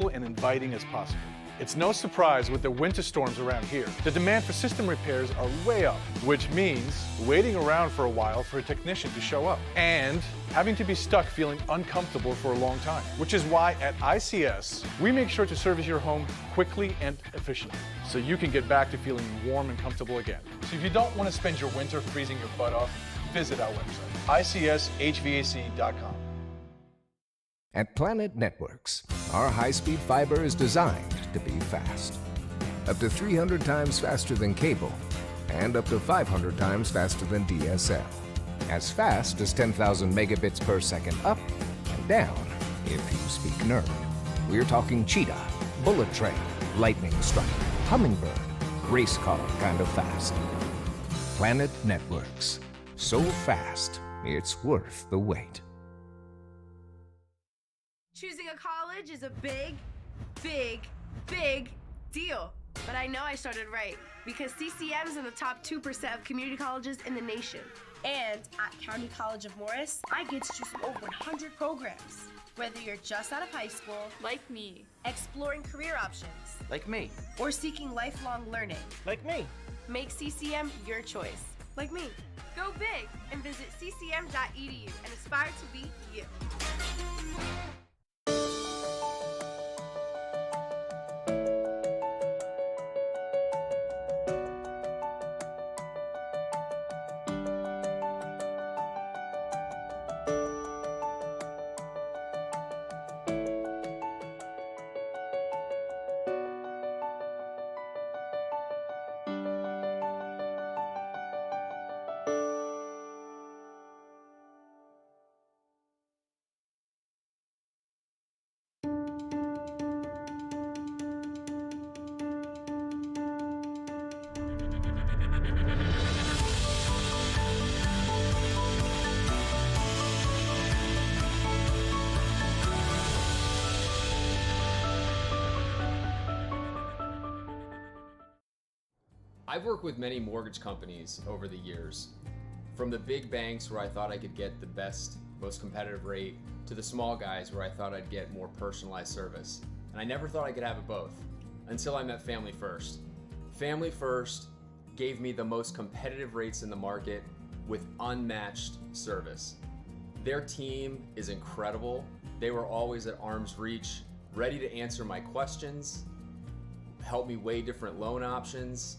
and inviting as possible. It's no surprise with the winter storms around here, the demand for system repairs are way up, which means waiting around for a while for a technician to show up and having to be stuck feeling uncomfortable for a long time, which is why at ICS, we make sure to service your home quickly and efficiently so you can get back to feeling warm and comfortable again. So if you don't want to spend your winter freezing your butt off, visit our website, icshvac.com. At Planet Networks, our high-speed fiber is designed to be fast. Up to 300 times faster than cable, and up to 500 times faster than DSL. As fast as 10,000 megabits per second up and down, if you speak nerd. We're talking cheetah, bullet train, lightning strike, hummingbird, race car kind of fast. Planet Networks. So fast, it's worth the wait. Choosing a college is a big deal. But I know I started right, because CCM is in the top 2% of community colleges in the nation. And at County College of Morris, I get to choose from over 100 programs. Whether you're just out of high school, like me, exploring career options, like me, or seeking lifelong learning, like me, make CCM your choice, like me. Go big and visit ccm.edu and aspire to be you. I've worked with many mortgage companies over the years, from the big banks where I thought I could get the best, most competitive rate, to the small guys where I thought I'd get more personalized service. And I never thought I could have it both, until I met Family First. Family First gave me the most competitive rates in the market with unmatched service. Their team is incredible. They were always at arm's reach, ready to answer my questions, help me weigh different loan options,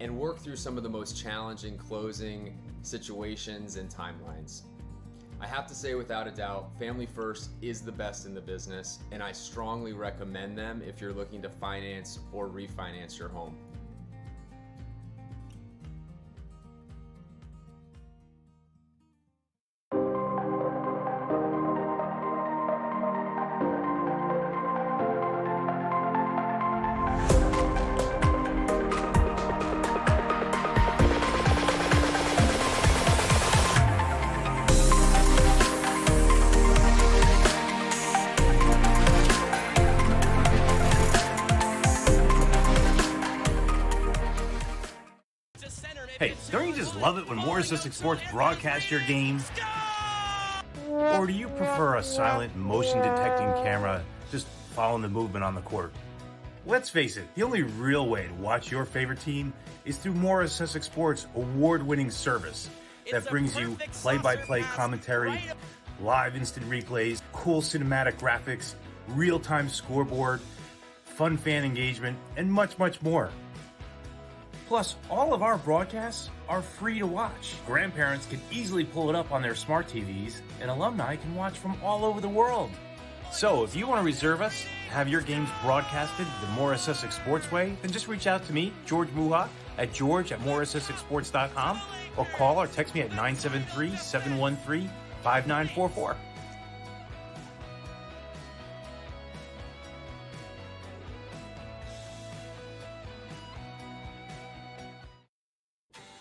and work through some of the most challenging closing situations and timelines. I have to say, without a doubt, Family First is the best in the business, and I strongly recommend them if you're looking to finance or refinance your home. Hey, don't you just love it when Morris Sussex Sports broadcasts your game? Or do you prefer a silent, motion-detecting camera just following the movement on the court? Let's face it, the only real way to watch your favorite team is through Morris Sussex Sports' award-winning service that brings you play-by-play commentary, live instant replays, cool cinematic graphics, real-time scoreboard, fun fan engagement, and much, much more. Plus, all of our broadcasts are free to watch. Grandparents can easily pull it up on their smart TVs, and alumni can watch from all over the world. So, if you want to reserve us, have your games broadcasted the Morris Sussex Sports way, then just reach out to me, George Muha, at george@morrissussexsports.com, or call or text me at 973-713-5944.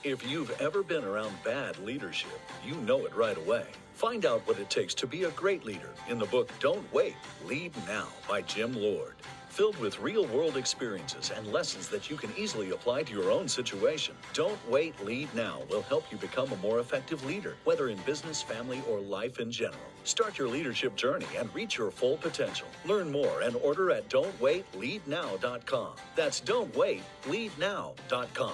If you've ever been around bad leadership, you know it right away. Find out what it takes to be a great leader in the book Don't Wait, Lead Now by Jim Lord. filled with real-world experiences and lessons that you can easily apply to your own situation. Don't Wait, Lead Now will help you become a more effective leader, whether in business, family, or life in general. Start your leadership journey and reach your full potential. Learn more and order at don'twaitleadnow.com. That's don'twaitleadnow.com.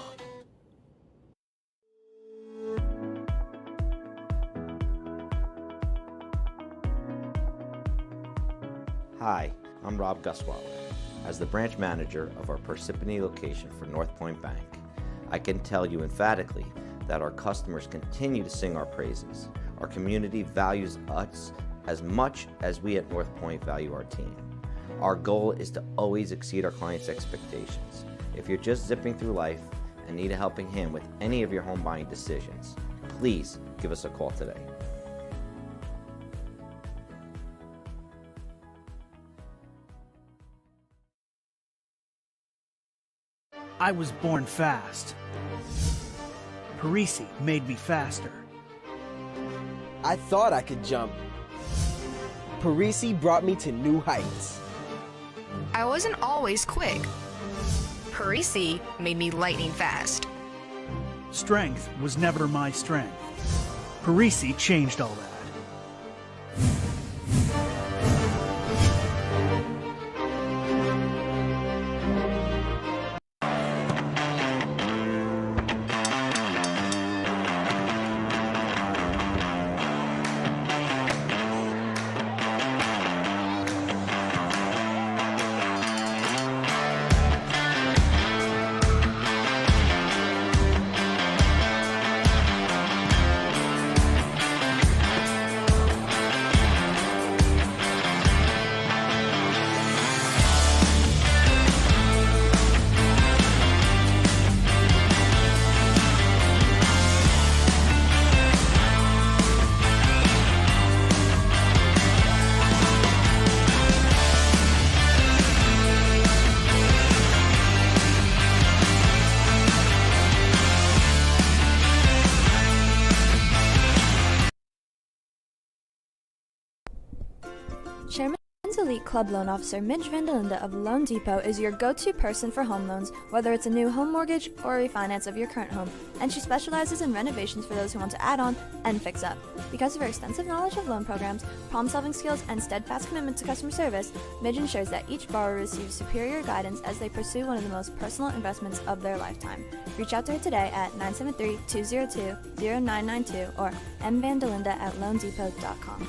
Hi, I'm Rob Guswala. As the branch manager of our Parsippany location for North Point Bank, I can tell you emphatically that our customers continue to sing our praises. Our community values us as much as we at North Point value our team. Our goal is to always exceed our clients' expectations. If you're just zipping through life and need a helping hand with any of your home buying decisions, please give us a call today. I was born fast. Parisi made me faster. I thought I could jump. Parisi brought me to new heights. I wasn't always quick. Parisi made me lightning fast. Strength was never my strength. Parisi changed all that. Chairman's Elite Club Loan Officer Midge Vandelinda of Loan Depot is your go-to person for home loans, whether it's a new home mortgage or a refinance of your current home, and she specializes in renovations for those who want to add on and fix up. Because of her extensive knowledge of loan programs, problem-solving skills, and steadfast commitment to customer service, Midge ensures that each borrower receives superior guidance as they pursue one of the most personal investments of their lifetime. Reach out to her today at 973-202-0992 or mvandelinda@loandepot.com.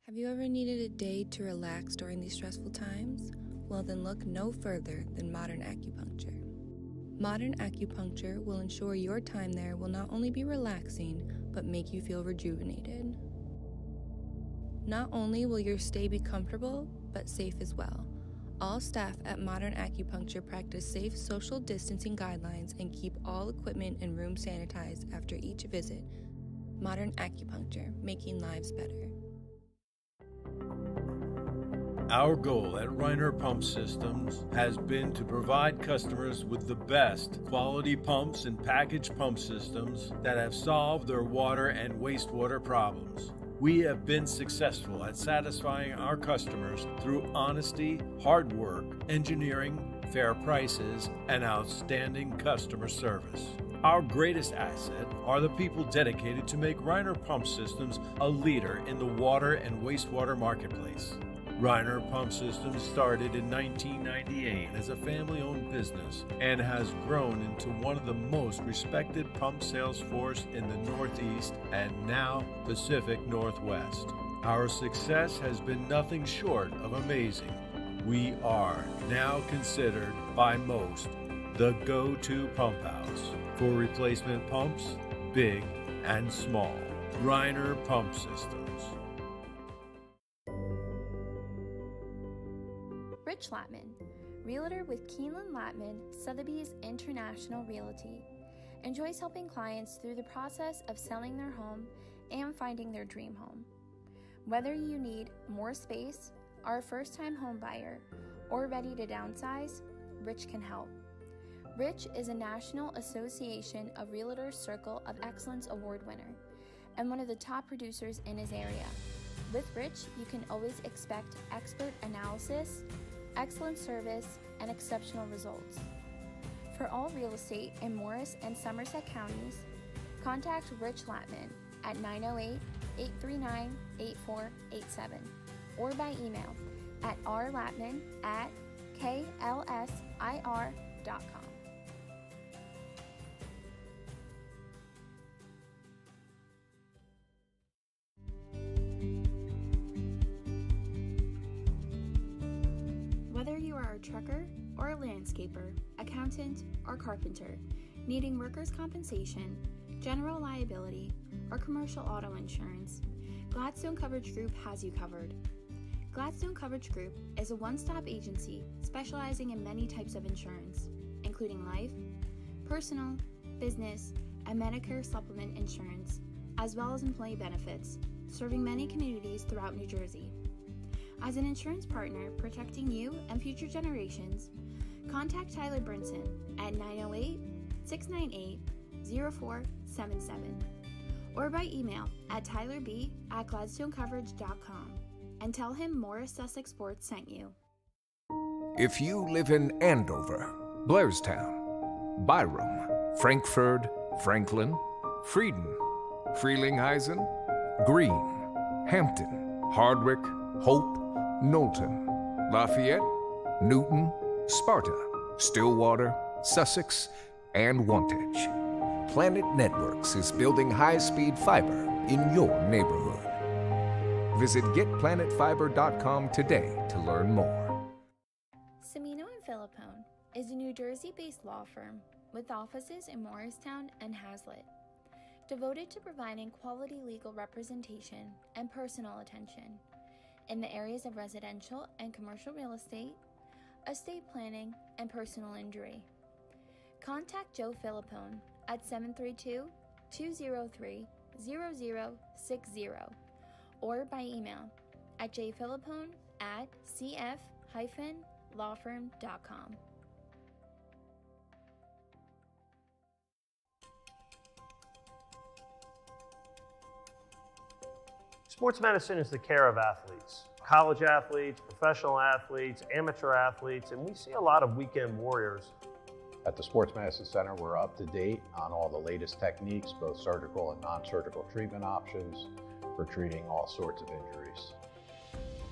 Have you ever needed a day to relax during these stressful times? Well, then look no further than Modern Acupuncture. Modern Acupuncture will ensure your time there will not only be relaxing, but make you feel rejuvenated. Not only will your stay be comfortable, but safe as well. All staff at Modern Acupuncture practice safe social distancing guidelines and keep all equipment and rooms sanitized after each visit. Modern Acupuncture, making lives better. Our goal at Reiner Pump Systems has been to provide customers with the best quality pumps and packaged pump systems that have solved their water and wastewater problems. We have been successful at satisfying our customers through honesty, hard work, engineering, fair prices, and outstanding customer service. Our greatest asset are the people dedicated to make Reiner Pump Systems a leader in the water and wastewater marketplace. Reiner Pump Systems started in 1998 as a family-owned business and has grown into one of the most respected pump sales force in the Northeast and now Pacific Northwest. Our success has been nothing short of amazing. We are now considered by most the go-to pump house for replacement pumps, big and small. Reiner Pump Systems. Rich Latman, realtor with Keeneland Latman, Sotheby's International Realty, enjoys helping clients through the process of selling their home and finding their dream home. Whether you need more space, are a first-time home buyer, or ready to downsize, Rich can help. Rich is a National Association of Realtors Circle of Excellence Award winner and one of the top producers in his area. With Rich, you can always expect expert analysis, excellent service, and exceptional results. For all real estate in Morris and Somerset counties, contact Rich Latman at 908-839-8487 or by email at rlatman@klsir.com. Whether you are a trucker or a landscaper, accountant or carpenter, needing workers' compensation, general liability, or commercial auto insurance, Gladstone Coverage Group has you covered. Gladstone Coverage Group is a one-stop agency specializing in many types of insurance, including life, personal, business, and Medicare supplement insurance, as well as employee benefits, serving many communities throughout New Jersey. As an insurance partner protecting you and future generations, contact Tyler Brinson at 908-698-0477 or by email at tylerb@gladstonecoverage.com and tell him Morris Sussex Sports sent you. If you live in Andover, Blairstown, Byram, Frankfurt, Franklin, Frieden, Frelinghuysen, Greene, Hampton, Hardwick, Hope, Knowlton, Lafayette, Newton, Sparta, Stillwater, Sussex, and Wantage, Planet Networks is building high-speed fiber in your neighborhood. Visit getplanetfiber.com today to learn more. Cimino & Philippone is a New Jersey-based law firm with offices in Morristown and Hazlitt, devoted to providing quality legal representation and personal attention in the areas of residential and commercial real estate, estate planning, and personal injury. Contact Joe Philippone at 732-203-0060 or by email at jphilippone@cf-lawfirm.com. Sports medicine is the care of athletes, college athletes, professional athletes, amateur athletes, and we see a lot of weekend warriors. At the Sports Medicine Center, we're up to date on all the latest techniques, both surgical and non-surgical treatment options for treating all sorts of injuries.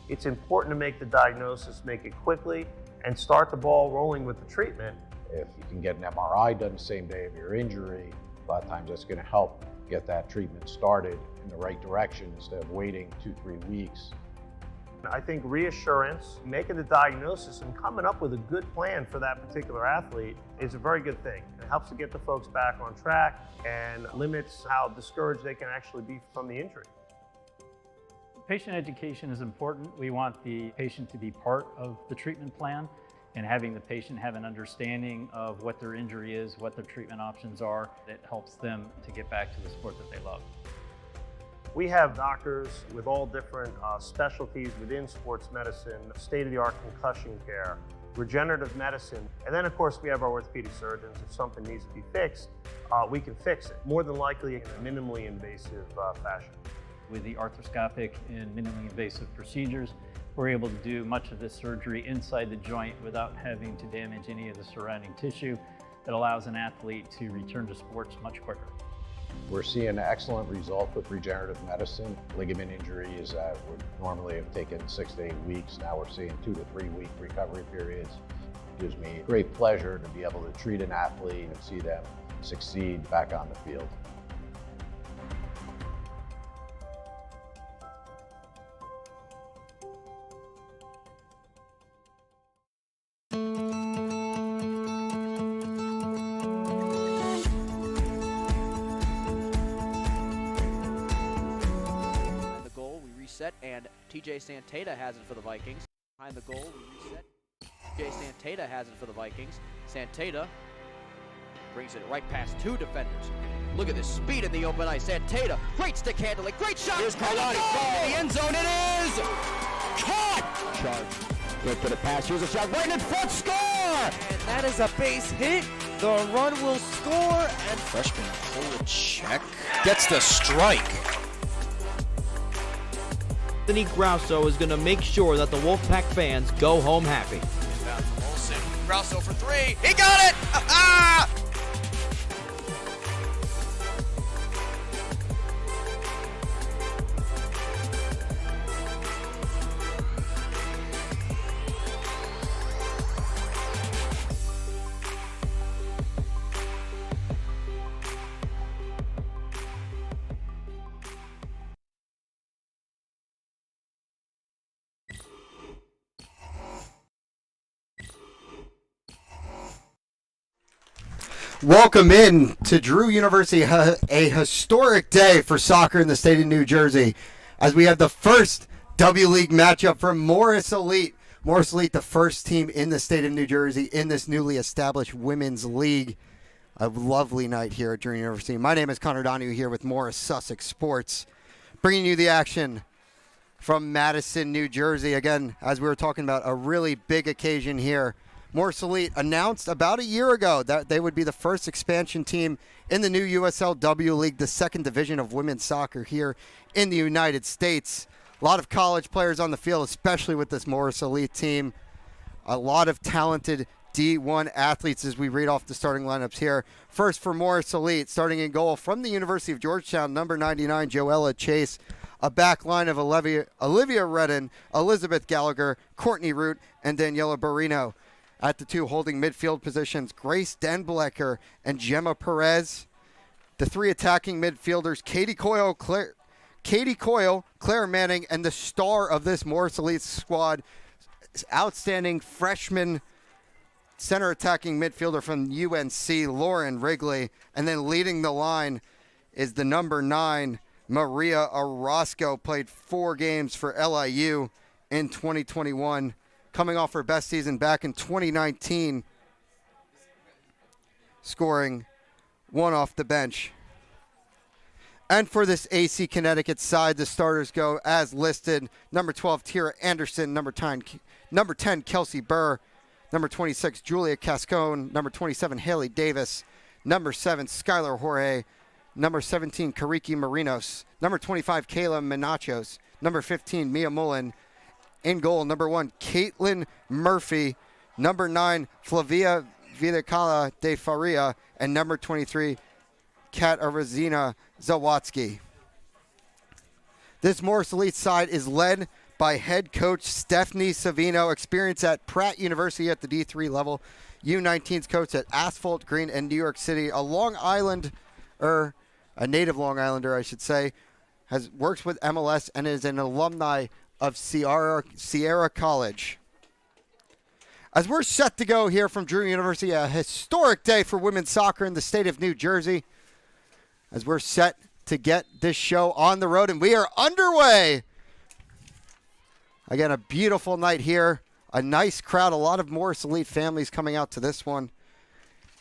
It's important to make the diagnosis, make it quickly, and start the ball rolling with the treatment. If you can get an MRI done the same day of your injury, a lot of times that's going to help get that treatment started in the right direction instead of waiting 2-3 weeks. I think reassurance, making the diagnosis and coming up with a good plan for that particular athlete is a very good thing. It helps to get the folks back on track and limits how discouraged they can actually be from the injury. Patient education is important. We want the patient to be part of the treatment plan, and having the patient have an understanding of what their injury is, what their treatment options are, it helps them to get back to the sport that they love. We have doctors with all different specialties within sports medicine, state-of-the-art concussion care, regenerative medicine, and then of course we have our orthopedic surgeons. If something needs to be fixed, we can fix it, more than likely in a minimally invasive fashion. With the arthroscopic and minimally invasive procedures, we're able to do much of this surgery inside the joint without having to damage any of the surrounding tissue. That allows an athlete to return to sports much quicker. We're seeing excellent results with regenerative medicine. Ligament injuries that would normally have taken 6 to 8 weeks, now we're seeing 2 to 3 week recovery periods. It gives me great pleasure to be able to treat an athlete and see them succeed back on the field. reset, and TJ Santata has it for the Vikings. Behind the goal, we reset. TJ Santata has it for the Vikings. Santata brings it right past two defenders. Look at this speed in the open ice. Santata, great stick handling, great shot. Here's Carlotti, in the end zone. It is caught. Charge. Good for the pass. Here's a shot right in front. Score! And that is a base hit. The run will score, and freshman Polachek gets the strike. Anthony Grosso is going to make sure that the Wolfpack fans go home happy. Grosso for three. He got it! Ah! Welcome in to Drew University, a historic day for soccer in the state of New Jersey, as we have the first W League matchup from Morris Elite. Morris Elite, the first team in the state of New Jersey in this newly established women's league. A lovely night here at Drew University. My name is Connor Donahue here with Morris Sussex Sports, bringing you the action from Madison, New Jersey. Again, as we were talking about, a really big occasion here. Morris Elite announced about a year ago that they would be the first expansion team in the new USL W League, the second division of women's soccer here in the United States. A lot of college players on the field, especially with this Morris Elite team. A lot of talented D1 athletes as we read off the starting lineups here. First for Morris Elite, starting in goal from the University of Georgetown, number 99, Joella Chase. A back line of Olivia Redden, Elizabeth Gallagher, Courtney Root, and Daniela Barrino. At the two holding midfield positions, Grace Denblecker and Gemma Perez. The three attacking midfielders, Katie Coyle, Claire Manning, and the star of this Morris Elite squad, outstanding freshman center attacking midfielder from UNC, Lauren Wrigley. And then leading the line is the number 9, Maria Orozco, played 4 games for LIU in 2021. Coming off her best season back in 2019, scoring 1 off the bench. And for this AC Connecticut side, the starters go as listed. Number 12, Tira Anderson. Number 10, Kelsey Burr. Number 26, Julia Cascone. Number 27, Haley Davis. Number 7, Skylar Jorge. Number 17, Kariki Marinos. Number 25, Kayla Menachos. Number 15, Mia Mullen. In goal, number 1, Caitlin Murphy. Number 9, Flavia Vidacala de Faria. And number 23, Katarzyna Zawatsky. This Morris Elite side is led by head coach Stephanie Savino, experience at Pratt University at the D3 level, U19's coach at Asphalt Green in New York City, a native Long Islander, I should say, works with MLS and is an alumni of Sierra College. As we're set to go here from Drew University, a historic day for women's soccer in the state of New Jersey, as we're set to get this show on the road, and we are underway. Again, a beautiful night here, a nice crowd, a lot of Morris Elite families coming out to this one,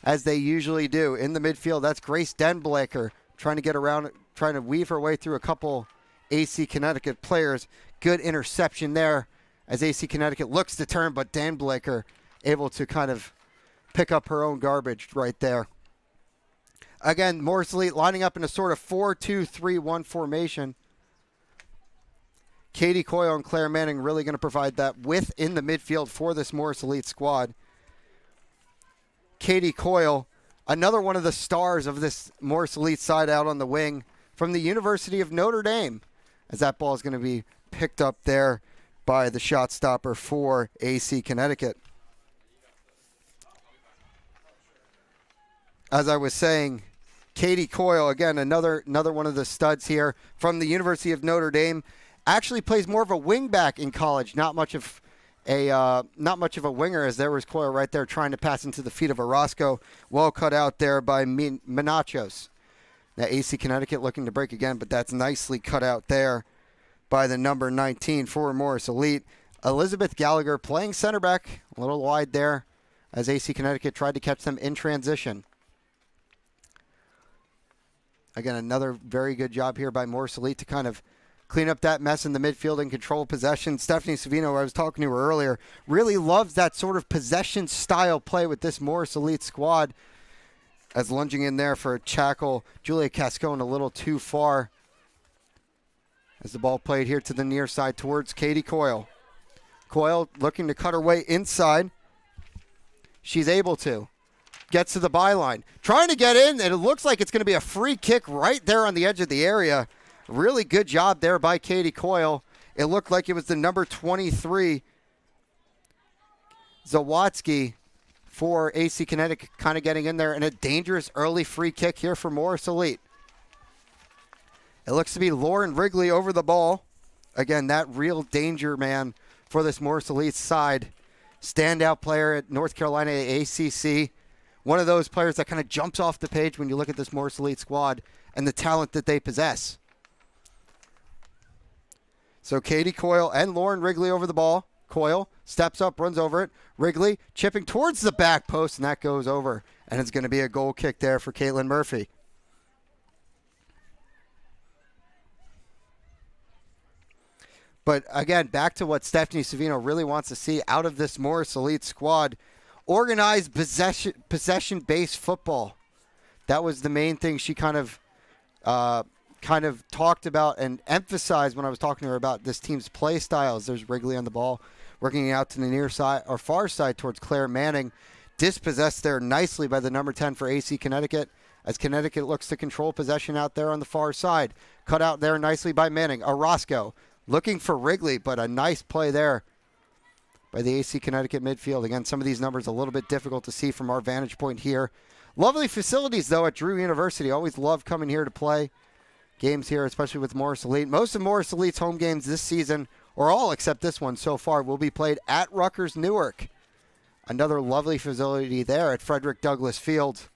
as they usually do. In the midfield, that's Grace Denblecker trying to get around, trying to weave her way through a couple AC Connecticut players. Good interception there as AC Connecticut looks to turn, but Denblecker able to kind of pick up her own garbage right there. Again, Morris Elite lining up in a sort of 4-2-3-1 formation. Katie Coyle and Claire Manning really going to provide that width in the midfield for this Morris Elite squad. Katie Coyle, another one of the stars of this Morris Elite side out on the wing from the University of Notre Dame, as that ball is going to be picked up there by the shot stopper for AC Connecticut. As I was saying, Katie Coyle, again, another one of the studs here from the University of Notre Dame, actually plays more of a wing back in college, not much of a winger, as there was Coyle right there trying to pass into the feet of Orozco. Well cut out there by Menachos. Now AC Connecticut looking to break again, but that's nicely cut out there by the number 19 for Morris Elite. Elizabeth Gallagher playing center back, a little wide there as AC Connecticut tried to catch them in transition. Again, another very good job here by Morris Elite to kind of clean up that mess in the midfield and control possession. Stephanie Savino, who I was talking to her earlier, really loves that sort of possession style play with this Morris Elite squad. As lunging in there for a tackle, Julia Cascone a little too far. As the ball played here to the near side towards Katie Coyle. Coyle looking to cut her way inside. She's able to. Gets to the byline. Trying to get in, and it looks like it's going to be a free kick right there on the edge of the area. Really good job there by Katie Coyle. It looked like it was the number 23, Zawatsky, for AC Connecticut kind of getting in there, and a dangerous early free kick here for Morris Elite. It looks to be Lauren Wrigley over the ball. Again, that real danger man for this Morris Elite side. Standout player at North Carolina ACC. One of those players that kind of jumps off the page when you look at this Morris Elite squad and the talent that they possess. So Katie Coyle and Lauren Wrigley over the ball. Coyle steps up, runs over it. Wrigley chipping towards the back post, and that goes over. And it's going to be a goal kick there for Caitlin Murphy. But again, back to what Stephanie Savino really wants to see out of this Morris Elite squad. Organized possession-based football. That was the main thing she kind of talked about and emphasized when I was talking to her about this team's play styles. There's Wrigley on the ball, working out to the near side or far side towards Claire Manning. Dispossessed there nicely by the number 10 for AC Connecticut, as Connecticut looks to control possession out there on the far side. Cut out there nicely by Manning. Orozco looking for Wrigley, but a nice play there by the AC Connecticut midfield. Again, some of these numbers a little bit difficult to see from our vantage point here. Lovely facilities, though, at Drew University. Always love coming here to play games here, especially with Morris Elite. Most of Morris Elite's home games this season, or all except this one so far, will be played at Rutgers Newark. Another lovely facility there at Frederick Douglass Field.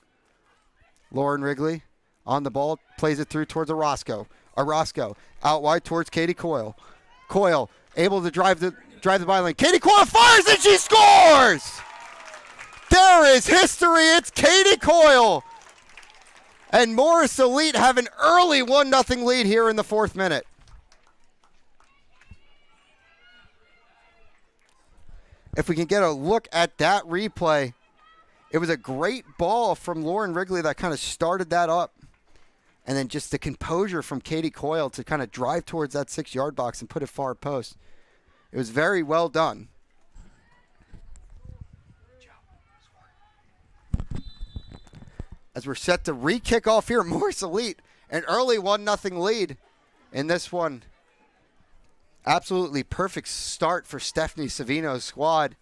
Lauren Wrigley on the ball, plays it through towards Orozco. Orozco out wide towards Katie Coyle. Coyle able to drive the byline. Katie Coyle fires and she scores! There is history. It's Katie Coyle. And Morris Elite have an early 1-0 lead here in the 4th minute. If we can get a look at that replay, it was a great ball from Lauren Wrigley that kind of started that up. And then just the composure from Katie Coyle to kind of drive towards that 6-yard box and put it far post. It was very well done. As we're set to re-kick off here, Morris Elite, an early 1-0 lead in this one. Absolutely perfect start for Stephanie Savino's squad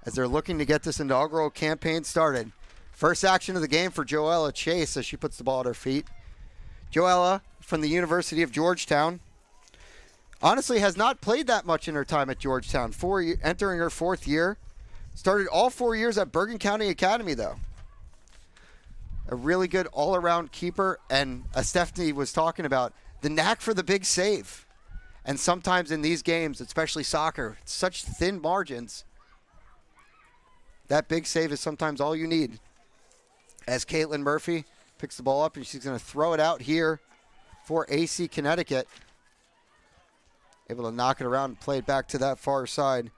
as they're looking to get this inaugural campaign started. First action of the game for Joella Chase as she puts the ball at her feet. Joella from the University of Georgetown. Honestly, has not played that much in her time at Georgetown. Entering her 4th year. Started all 4 years at Bergen County Academy, though. A really good all-around keeper, and as Stephanie was talking about, the knack for the big save. And sometimes in these games, especially soccer, such thin margins, that big save is sometimes all you need. As Caitlin Murphy picks the ball up, and she's going to throw it out here for AC Connecticut. Able to knock it around and play it back to that far side.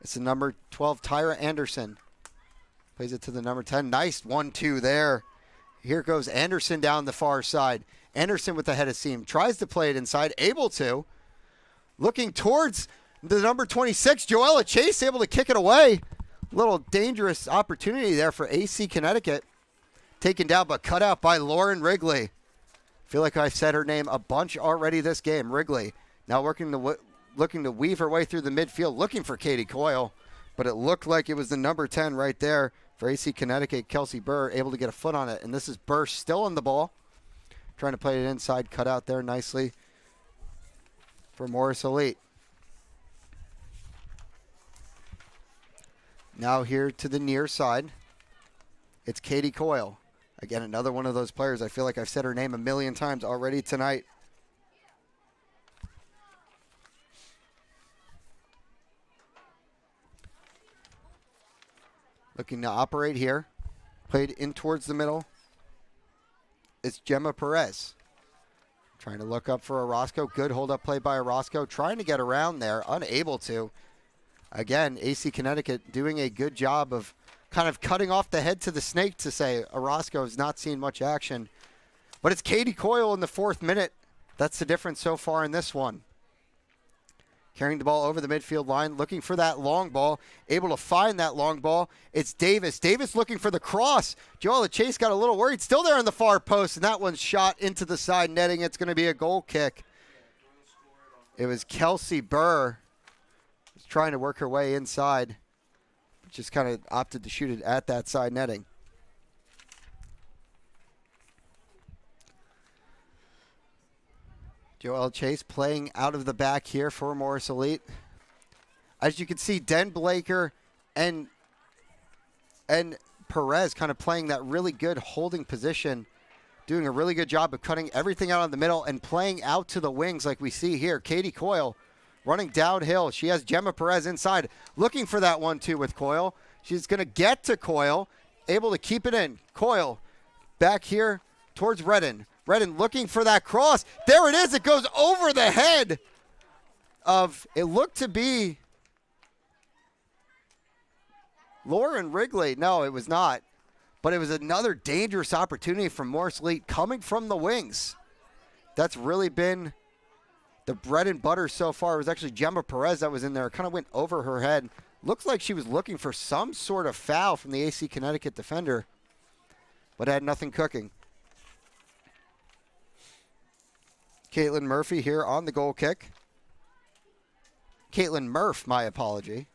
It's the number 12, Tyra Anderson. Plays it to the number 10. Nice 1-2 there. Here goes Anderson down the far side. Anderson with the head of seam. Tries to play it inside. Able to. Looking towards the number 26, Joella Chase, able to kick it away. Little dangerous opportunity there for AC Connecticut. Taken down but cut out by Lauren Wrigley. Feel like I've said her name a bunch already this game. Wrigley now looking to weave her way through the midfield, looking for Katie Coyle. But it looked like it was the number 10 right there for AC Connecticut, Kelsey Burr, able to get a foot on it. And this is Burr still on the ball. Trying to play it inside, cut out there nicely for Morris Elite. Now here to the near side. It's Katie Coyle. Again, another one of those players. I feel like I've said her name a million times already tonight. Looking to operate here. Played in towards the middle. It's Gemma Perez. Trying to look up for Orozco. Good hold-up play by Orozco. Trying to get around there. Unable to. Again, AC Connecticut doing a good job of kind of cutting off the head to the snake to say Orozco has not seen much action. But it's Katie Coyle in the 4th minute. That's the difference so far in this one. Carrying the ball over the midfield line, looking for that long ball. Able to find that long ball. It's Davis. Davis looking for the cross. Joella Chase got a little worried. Still there on the far post, and that one's shot into the side netting. It's going to be a goal kick. It was Kelsey Burr. Was trying to work her way inside. Just kind of opted to shoot it at that side netting. Joelle Chase playing out of the back here for Morris Elite. As you can see, Den Blaker and Perez kind of playing that really good holding position, doing a really good job of cutting everything out in the middle and playing out to the wings like we see here. Katie Coyle running downhill. She has Gemma Perez inside, looking for that 1-2 with Coyle. She's going to get to Coyle, able to keep it in. Coyle back here towards Redden. Redden looking for that cross. There it is. It goes over the head of, it looked to be Lauren Wrigley. No, it was not. But it was another dangerous opportunity from Morris Elite coming from the wings. That's really been the bread and butter so far. It was actually Gemma Perez that was in there. It kind of went over her head. Looks like she was looking for some sort of foul from the AC Connecticut defender, but had nothing cooking. Caitlin Murphy here on the goal kick. Caitlin Murph, my apology.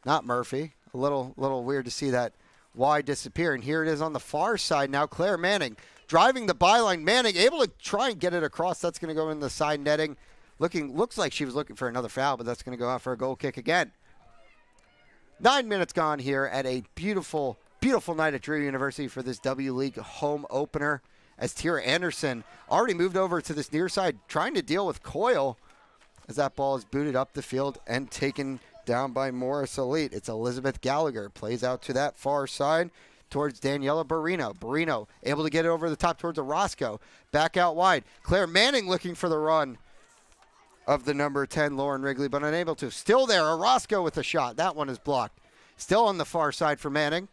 Not Murphy. A little weird to see that Y disappear. And here it is on the far side now. Claire Manning driving the byline. Manning able to try and get it across. That's going to go in the side netting. Looks like she was looking for another foul, but that's going to go out for a goal kick again. 9 minutes gone here at a beautiful, beautiful night at Drew University for this W League home opener. As Tira Anderson already moved over to this near side, trying to deal with Coyle as that ball is booted up the field and taken down by Morris Elite. It's Elizabeth Gallagher. Plays out to that far side towards Daniela Barrino. Barrino able to get it over the top towards Orozco. Back out wide. Claire Manning looking for the run of the number 10, Lauren Wrigley, but unable to. Still there, Orozco with a shot. That one is blocked. Still on the far side for Manning.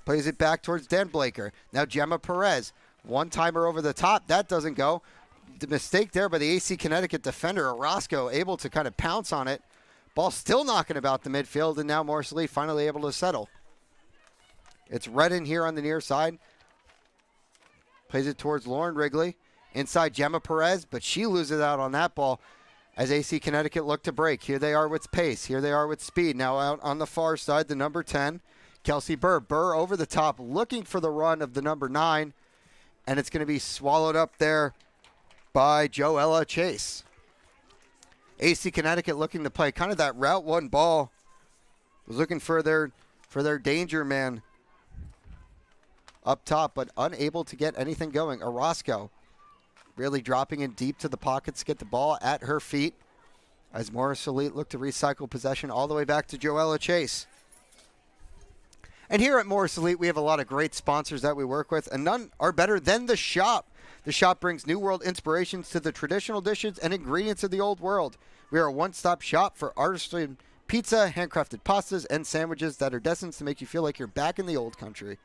Plays it back towards Den Blaker. Now Gemma Perez. One-timer over the top. That doesn't go. The mistake there by the AC Connecticut defender, Orozco, able to kind of pounce on it. Ball still knocking about the midfield, and now Morris Lee finally able to settle. It's Redden here on the near side. Plays it towards Lauren Wrigley. Inside Gemma Perez, but she loses out on that ball as AC Connecticut look to break. Here they are with pace. Here they are with speed. Now out on the far side, the number 10. Kelsey Burr. Burr over the top, looking for the run of the number 9. And it's going to be swallowed up there by Joella Chase. AC Connecticut looking to play kind of that route one ball. Was looking for their danger man up top, but unable to get anything going. Orozco really dropping in deep to the pockets to get the ball at her feet as Morris Elite look to recycle possession all the way back to Joella Chase. And here at Morris Elite, we have a lot of great sponsors that we work with, and none are better than The Shop. The Shop brings New World inspirations to the traditional dishes and ingredients of the Old World. We are a one-stop shop for artisan pizza, handcrafted pastas, and sandwiches that are destined to make you feel like you're back in the old country.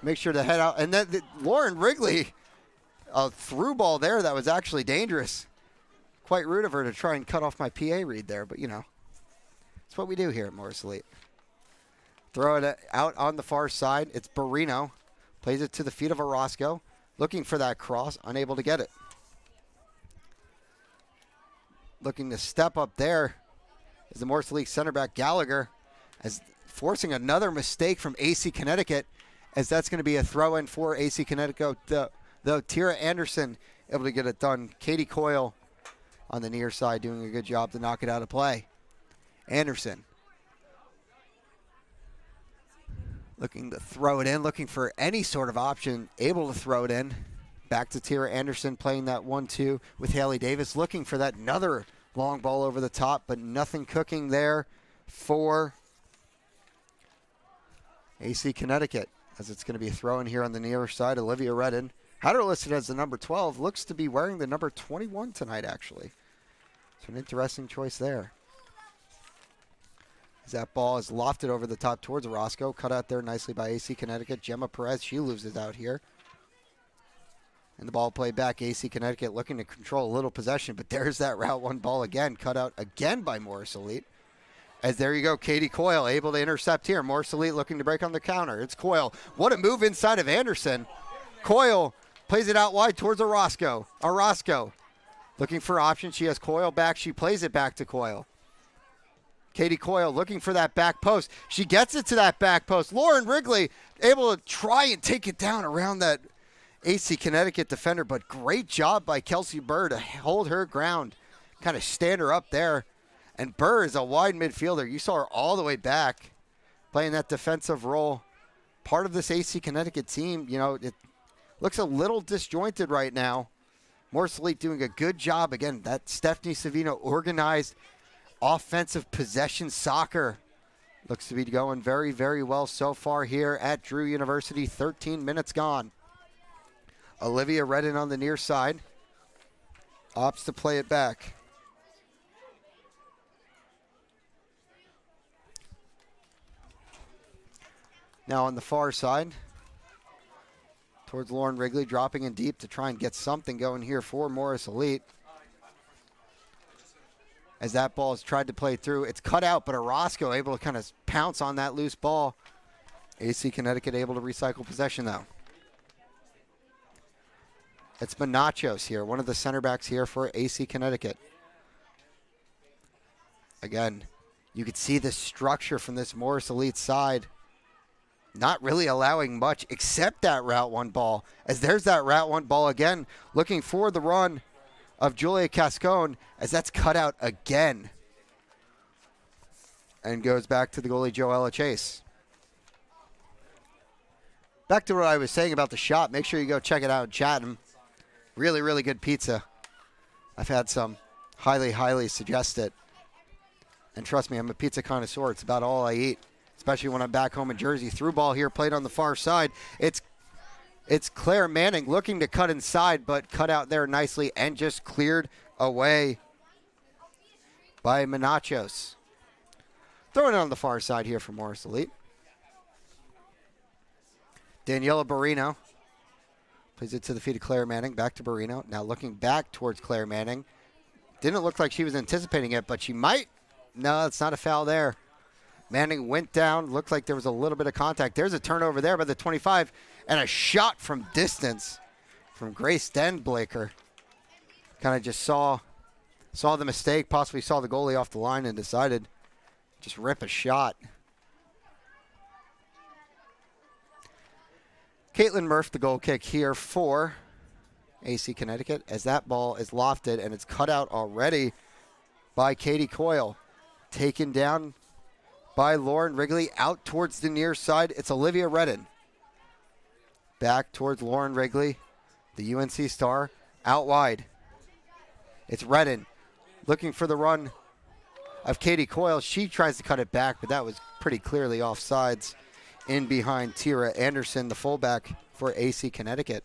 Make sure to head out. And then Lauren Wrigley, a through ball there that was actually dangerous. Quite rude of her to try and cut off my PA read there, but, you know, it's what we do here at Morris Elite. Throw it out on the far side. It's Barrino. Plays it to the feet of Orozco. Looking for that cross. Unable to get it. Looking to step up there is the Morris Elite center back Gallagher, as forcing another mistake from AC Connecticut, as that's going to be a throw-in for AC Connecticut. Though Tira Anderson able to get it done. Katie Coyle on the near side doing a good job to knock it out of play. Anderson looking to throw it in, looking for any sort of option, able to throw it in. Back to Tira Anderson playing that 1-2 with Haley Davis, looking for that another long ball over the top, but nothing cooking there for AC Connecticut, as it's going to be a throw in here on the near side. Olivia Redden had her listed as the number 12, looks to be wearing the number 21 tonight, actually. So an interesting choice there. As that ball is lofted over the top towards Orozco, cut out there nicely by AC Connecticut. Gemma Perez, she loses out here. And the ball played back. AC Connecticut looking to control a little possession, but there's that Route 1 ball again, cut out again by Morris Elite. As there you go, Katie Coyle able to intercept here. Morris Elite looking to break on the counter. It's Coyle. What a move inside of Anderson. Coyle plays it out wide towards Orozco. Orozco looking for options. She has Coyle back. She plays it back to Coyle. Katie Coyle looking for that back post. She gets it to that back post. Lauren Wrigley able to try and take it down around that AC Connecticut defender, but great job by Kelsey Burr to hold her ground, kind of stand her up there. And Burr is a wide midfielder. You saw her all the way back playing that defensive role. Part of this AC Connecticut team, you know, it looks a little disjointed right now. Morris Elite doing a good job. Again, that Stephanie Savino organized offensive possession soccer looks to be going very, very well so far here at Drew University. 13 minutes gone. Olivia Redden on the near side. Opts to play it back. Now on the far side, towards Lauren Wrigley, dropping in deep to try and get something going here for Morris Elite. As that ball is tried to play through, it's cut out, but Orozco able to kind of pounce on that loose ball. AC Connecticut able to recycle possession, though. It's Menachos here, one of the center backs here for AC Connecticut. Again, you could see the structure from this Morris Elite side. Not really allowing much except that Route 1 ball. As there's that Route 1 ball again, looking for the run of Julia Cascone, as that's cut out again. And goes back to the goalie, Joella Chase. Back to what I was saying about the shop. Make sure you go check it out in Chatham. Really, really good pizza. I've had some. Highly, highly suggest it. And trust me, I'm a pizza connoisseur. It's about all I eat, especially when I'm back home in Jersey. Through ball here, played on the far side. It's Claire Manning looking to cut inside, but cut out there nicely and just cleared away by Menachos. Throwing it on the far side here for Morris Elite. Daniela Barino plays it to the feet of Claire Manning. Back to Barino. Now looking back towards Claire Manning. Didn't look like she was anticipating it, but she might. No, it's not a foul there. Manning went down. Looked like there was a little bit of contact. There's a turnover there by the 25. And a shot from distance from Grace Denblaker. Kind of just saw the mistake, possibly saw the goalie off the line and decided just rip a shot. Caitlin Murph, the goal kick here for AC Connecticut, as that ball is lofted and it's cut out already by Katie Coyle. Taken down by Lauren Wrigley out towards the near side. It's Olivia Redden. Back towards Lauren Wrigley, the UNC star, out wide. It's Redden looking for the run of Katie Coyle. She tries to cut it back, but that was pretty clearly offsides in behind Tira Anderson, the fullback for AC Connecticut.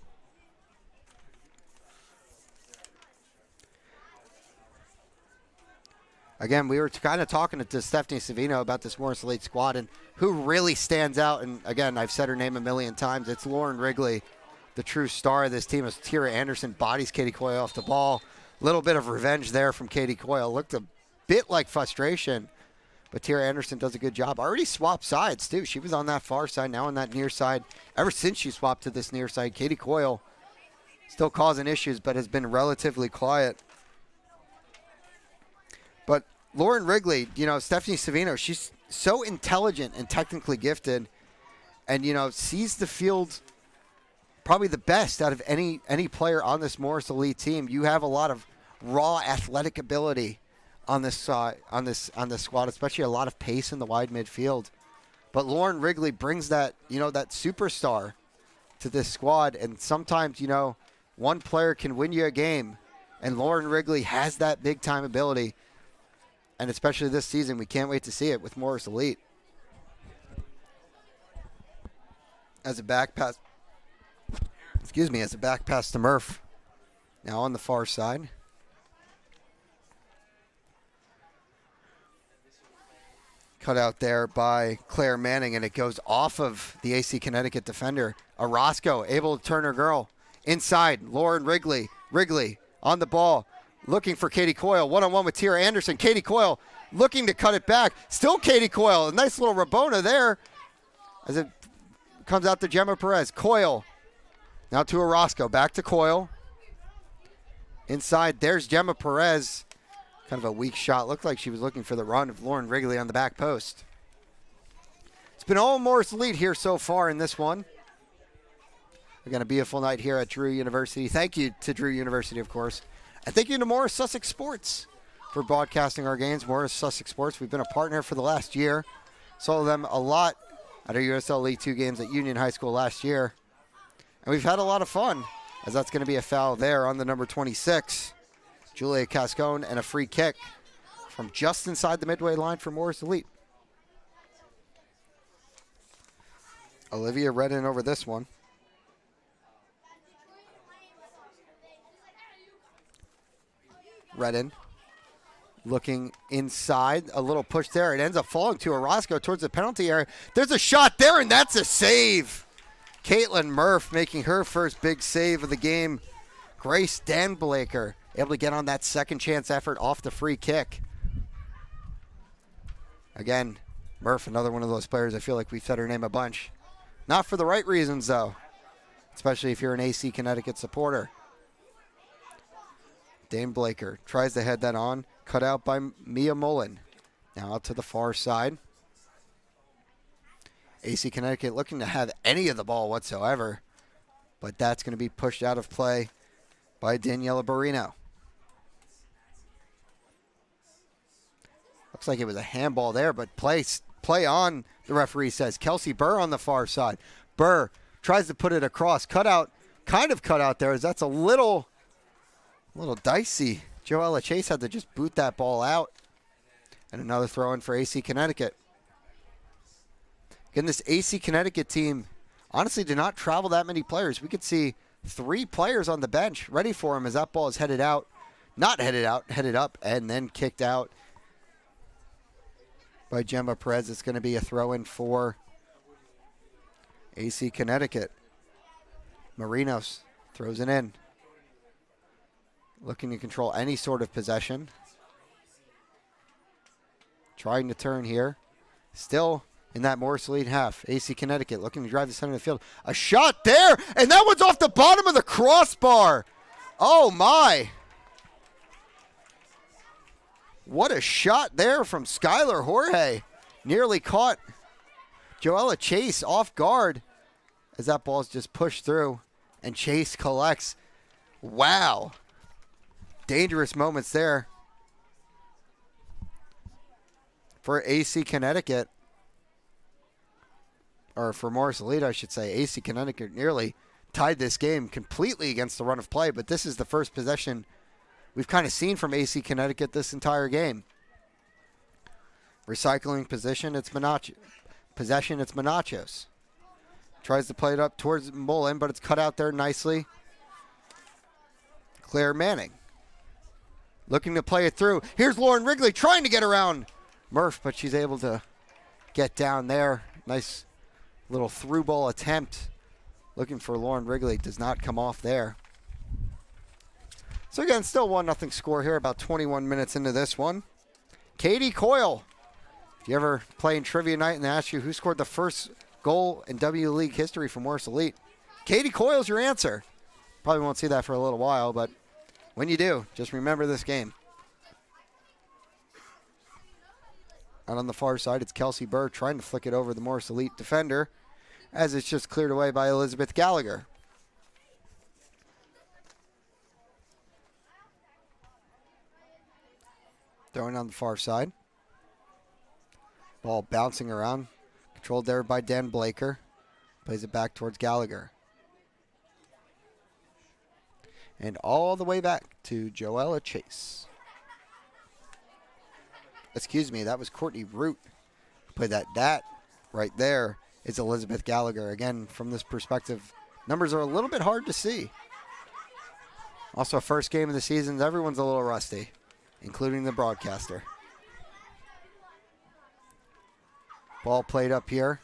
Again, we were kind of talking to Stephanie Savino about this Morris Elite squad and who really stands out. And again, I've said her name a million times. It's Lauren Wrigley, the true star of this team, as Tira Anderson bodies Katie Coyle off the ball. A little bit of revenge there from Katie Coyle. Looked a bit like frustration, but Tira Anderson does a good job. Already swapped sides, too. She was on that far side, now on that near side. Ever since she swapped to this near side, Katie Coyle still causing issues, but has been relatively quiet. But Lauren Wrigley, you know, Stephanie Savino, she's so intelligent and technically gifted and, you know, sees the field probably the best out of any player on this Morris Elite team. You have a lot of raw athletic ability on this side, on this squad, especially a lot of pace in the wide midfield. But Lauren Wrigley brings that, you know, that superstar to this squad. And sometimes, you know, one player can win you a game, and Lauren Wrigley has that big time ability. And especially this season, we can't wait to see it with Morris Elite. As a back pass, to Murph. Now on the far side. Cut out there by Claire Manning, and it goes off of the AC Connecticut defender. Orozco able to turn her girl. Inside, Lauren Wrigley. Wrigley on the ball, looking for Katie Coyle. One-on-one with Tira Anderson. Katie Coyle looking to cut it back. Still Katie Coyle. A nice little Rabona there as it comes out to Gemma Perez. Coyle now to Orozco. Back to Coyle. Inside, there's Gemma Perez. Kind of a weak shot. Looked like she was looking for the run of Lauren Wrigley on the back post. It's been all Morris Elite here so far in this one. We're going to be a full night here at Drew University. Thank you to Drew University, of course. And thank you to Morris Sussex Sports for broadcasting our games. Morris Sussex Sports, we've been a partner for the last year. Saw them a lot at our USL League 2 games at Union High School last year. And we've had a lot of fun, as that's going to be a foul there on the number 26. Julia Cascone, and a free kick from just inside the midway line for Morris Elite. Olivia Redden over this one. Redden looking inside, a little push there. It ends up falling to Orozco towards the penalty area. There's a shot there, and that's a save. Caitlin Murph making her first big save of the game. Grace Danblaker able to get on that second chance effort off the free kick. Again, Murph, another one of those players I feel like we've said her name a bunch. Not for the right reasons, though, especially if you're an AC Connecticut supporter. Dane Blaker tries to head that on, cut out by Mia Mullen. Now out to the far side. AC Connecticut looking to have any of the ball whatsoever, but that's going to be pushed out of play by Daniela Barino. Looks like it was a handball there, but play on, the referee says. Kelsey Burr on the far side. Burr tries to put it across. Kind of cut out there. That's a little dicey. Joella Chase had to just boot that ball out. And another throw in for AC Connecticut. Again, this AC Connecticut team honestly did not travel that many players. We could see 3 players on the bench ready for him as that ball is headed out. Not headed out, headed up, and then kicked out by Gemma Perez. It's going to be a throw-in for AC Connecticut. Marinos throws it in. Looking to control any sort of possession. Trying to turn here. Still in that Morris Elite half. AC Connecticut looking to drive the center of the field. A shot there, and that one's off the bottom of the crossbar. Oh, my. What a shot there from Skylar Jorge. Nearly caught Joella Chase off guard as that ball's just pushed through, and Chase collects. Wow. Dangerous moments there for AC Connecticut. Or for Morris Elite, I should say. AC Connecticut nearly tied this game completely against the run of play, but this is the first possession we've kind of seen from AC Connecticut this entire game. Recycling possession, it's Monachos. Tries to play it up towards Mullen, but it's cut out there nicely. Claire Manning looking to play it through. Here's Lauren Wrigley trying to get around Murph, but she's able to get down there. Nice little through ball attempt. Looking for Lauren Wrigley. Does not come off there. So again, still 1-0 score here, about 21 minutes into this one. Katie Coyle. If you ever play in trivia night and they ask you who scored the first goal in W League history for Morris Elite, Katie Coyle's your answer. Probably won't see that for a little while, but when you do, just remember this game. Out on the far side, it's Kelsey Burr trying to flick it over the Morris Elite defender as it's just cleared away by Elizabeth Gallagher. Throwing on the far side. Ball bouncing around. Controlled there by Dan Blaker. Plays it back towards Gallagher. And all the way back to Joella Chase. excuse me, that was Courtney Root who played that. That right there is Elizabeth Gallagher. Again, from this perspective, numbers are a little bit hard to see. Also, first game of the season, everyone's a little rusty, including the broadcaster. Ball played up here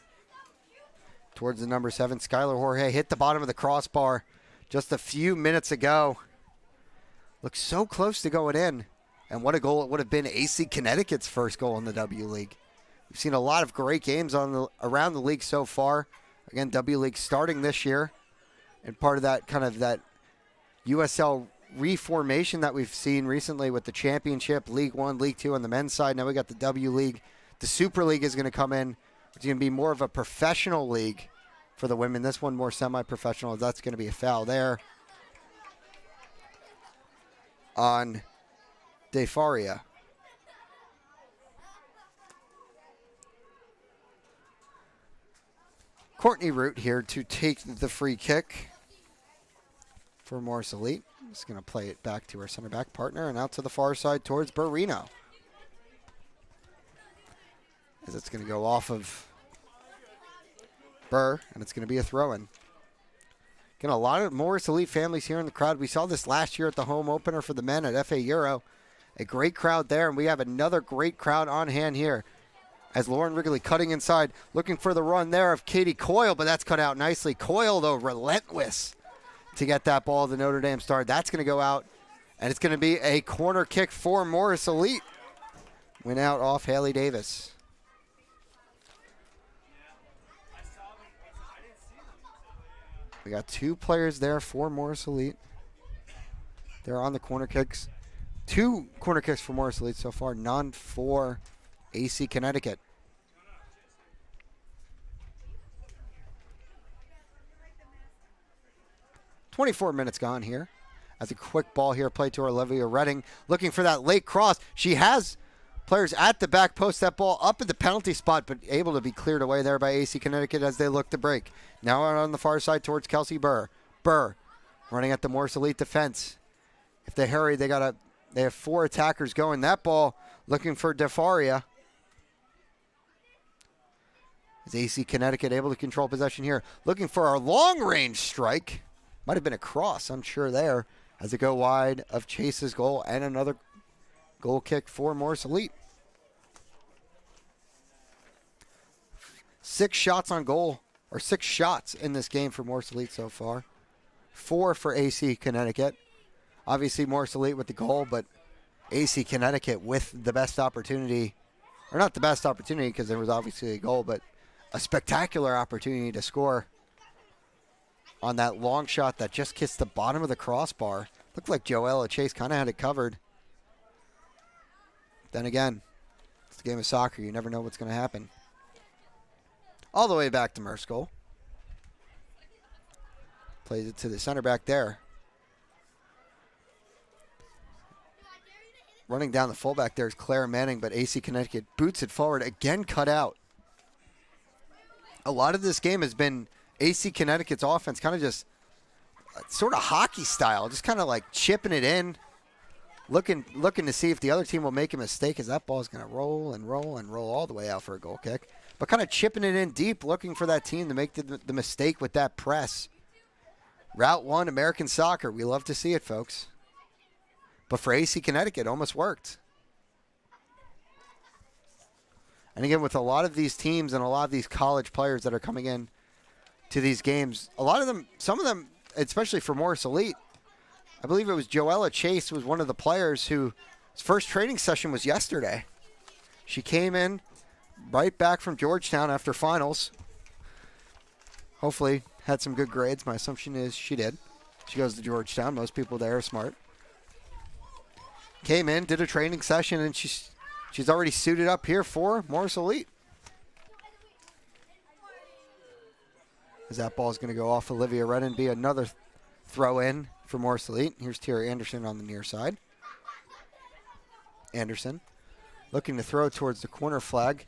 towards the number 7. Skylar Jorge hit the bottom of the crossbar just a few minutes ago. Looks so close to going in. And what a goal it would have been. AC Connecticut's first goal in the W League. We've seen a lot of great games around the league so far. Again, W League starting this year. And part of that kind of that USL reformation that we've seen recently with the championship, League 1, League 2 on the men's side. Now we got the W League. The Super League is going to come in. It's going to be more of a professional league for the women. This one more semi-professional. That's going to be a foul there on DeFaria. Courtney Root here to take the free kick for Morris Elite. Just going to play it back to our center back partner and out to the far side towards Burrino. As it's going to go off of Burr, and it's going to be a throw-in. Again, a lot of Morris Elite families here in the crowd. We saw this last year at the home opener for the men at FA Euro. A great crowd there, and we have another great crowd on hand here. As Lauren Wrigley cutting inside, looking for the run there of Katie Coyle, but that's cut out nicely. Coyle, though, relentless to get that ball to the Notre Dame Star. That's going to go out, and it's going to be a corner kick for Morris Elite. Went out off Haley Davis. We got 2 players there for Morris Elite. They're on the corner kicks. 2 corner kicks for Morris Elite so far, none for AC Connecticut. "24 minutes gone here. As a quick ball here played to Olivia Redding. Looking for that late cross. She has players at the back post. That ball up at the penalty spot, but able to be cleared away there by AC Connecticut as they look to break. Now on the far side towards Kelsey Burr. Burr running at the Morris Elite defense. If they hurry, they have 4 attackers going. That ball looking for DeFaria. Is AC Connecticut able to control possession here? Looking for our long-range strike. Might have been a cross, unsure there. As it go wide of Chase's goal and another goal kick for Morris Elite. 6 shots on goal, or 6 shots in this game for Morris Elite so far. 4 for AC Connecticut. Obviously Morris Elite with the goal, but AC Connecticut with the best opportunity. Or not the best opportunity because there was obviously a goal, but a spectacular opportunity to score on that long shot that just kissed the bottom of the crossbar. Looked like Joella Chase kind of had it covered. Then again, it's a game of soccer. You never know what's going to happen. All the way back to Merskell. Plays it to the center back there. Running down the fullback there is Claire Manning, but AC Connecticut boots it forward. Again cut out. A lot of this game has been AC Connecticut's offense kind of just sort of hockey style, just kind of like chipping it in. Looking to see if the other team will make a mistake as that ball is going to roll and roll and roll all the way out for a goal kick. But kind of chipping it in deep, looking for that team to make the mistake with that press. Route 1, American soccer. We love to see it, folks. But for AC Connecticut, it almost worked. And again, with a lot of these teams and a lot of these college players that are coming in to these games, a lot of them, some of them, especially for Morris Elite, I believe it was Joella Chase was one of the players whose first training session was yesterday. She came in right back from Georgetown after finals. Hopefully had some good grades. My assumption is she did. She goes to Georgetown. Most people there are smart. Came in, did a training session, and she's already suited up here for Morris Elite. As that ball is going to go off Olivia Redden, be another throw in for Morris Elite. Here's Terry Anderson on the near side. Anderson looking to throw towards the corner flag.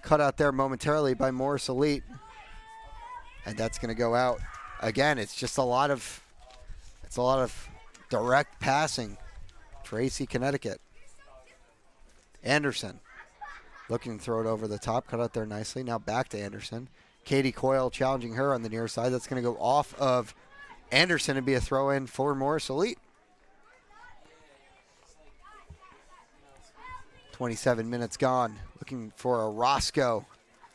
Cut out there momentarily by Morris Elite. And that's going to go out. Again, it's just a lot of direct passing for AC Connecticut. Anderson looking to throw it over the top, cut out there nicely. Now back to Anderson. Katie Coyle challenging her on the near side. That's going to go off of Anderson and be a throw in for Morris Elite. 27 minutes gone. Looking for a Roscoe.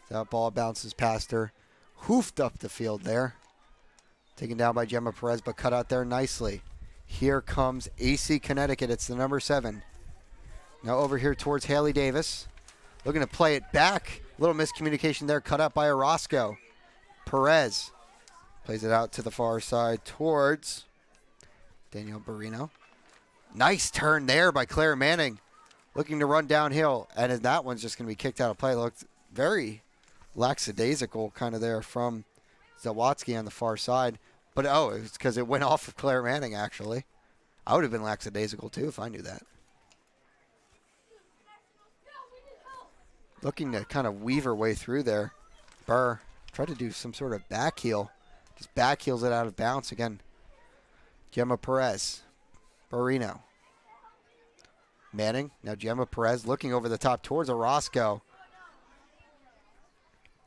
That ball bounces past her. Hoofed up the field there. Taken down by Gemma Perez, but cut out there nicely. Here comes AC Connecticut. It's the number 7. Now over here towards Haley Davis. Looking to play it back. Little miscommunication there. Cut out by Orozco. Perez plays it out to the far side towards Danielle Barino. Nice turn there by Claire Manning. Looking to run downhill. And that one's just going to be kicked out of play. Looked very lackadaisical kind of there from Zawatsky on the far side. But, it's because it went off of Claire Manning, actually. I would have been lackadaisical, too, if I knew that. Looking to kind of weave her way through there. Burr tried to do some sort of back heel. Just back heels it out of bounds again. Gemma Perez. Barino. Manning. Now Gemma Perez looking over the top towards Orozco.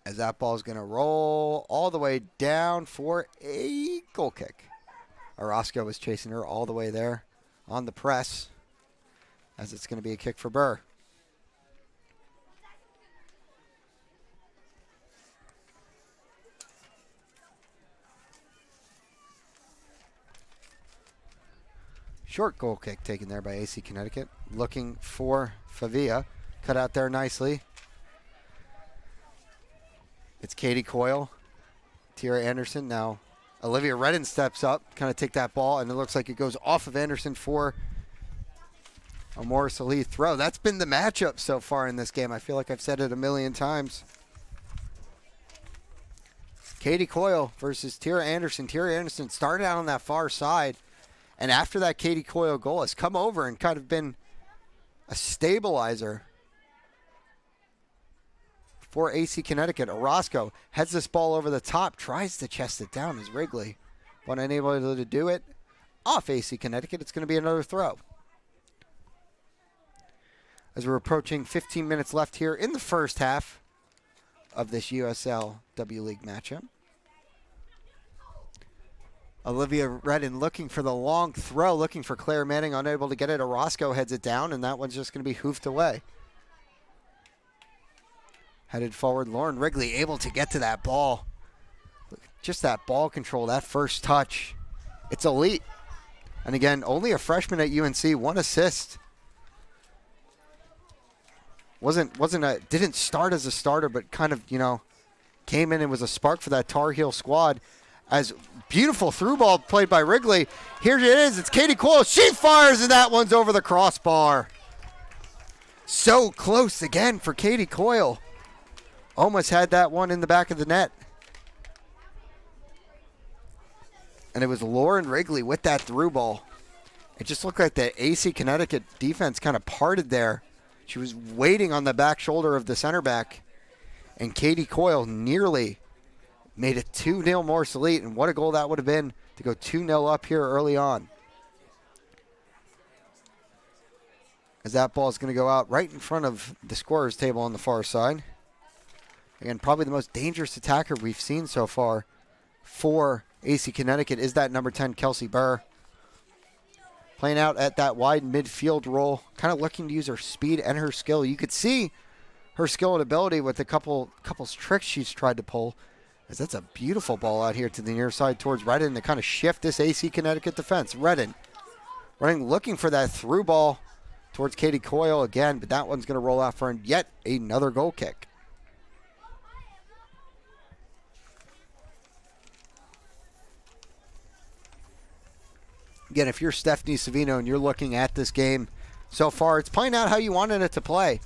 As that ball is going to roll all the way down for a goal kick. Orozco was chasing her all the way there on the press. As it's going to be a kick for Burr. Short goal kick taken there by AC Connecticut. Looking for Favia. Cut out there nicely. It's Katie Coyle. Tierra Anderson. Now Olivia Redden steps up. Kind of take that ball. And it looks like it goes off of Anderson for a Morris Elite throw. That's been the matchup so far in this game. I feel like I've said it a million times. Katie Coyle versus Tierra Anderson. Tierra Anderson started out on that far side. And after that Katie Coyle goal has come over and kind of been a stabilizer for AC Connecticut. Orozco heads this ball over the top, tries to chest it down as Wrigley, but unable to do it. Off AC Connecticut, it's going to be another throw. As we're approaching 15 minutes left here in the first half of this USL W League matchup. Olivia Redden looking for the long throw, looking for Claire Manning, unable to get it. Orozco heads it down, and that one's just going to be hoofed away. Headed forward, Lauren Wrigley able to get to that ball. Just that ball control, that first touch. It's elite. And again, only a freshman at UNC, 1 assist. Didn't start as a starter, but kind of, came in and was a spark for that Tar Heel squad. As beautiful through ball played by Wrigley. Here it is. It's Katie Coyle. She fires, and that one's over the crossbar. So close again for Katie Coyle. Almost had that one in the back of the net. And it was Lauren Wrigley with that through ball. It just looked like the AC Connecticut defense kind of parted there. She was waiting on the back shoulder of the center back. And Katie Coyle nearly made it 2-0 Morris Elite, and what a goal that would have been to go 2-0 up here early on. As that ball is going to go out right in front of the scorer's table on the far side. Again, probably the most dangerous attacker we've seen so far for AC Connecticut is that number 10, Kelsey Burr. Playing out at that wide midfield role, kind of looking to use her speed and her skill. You could see her skill and ability with a couple's tricks she's tried to pull. As that's a beautiful ball out here to the near side towards Redden to kind of shift this AC Connecticut defense. Redden running, looking for that through ball towards Katie Coyle again, but that one's going to roll out for yet another goal kick. Again, if you're Stephanie Savino and you're looking at this game so far, it's playing out how you wanted it to play.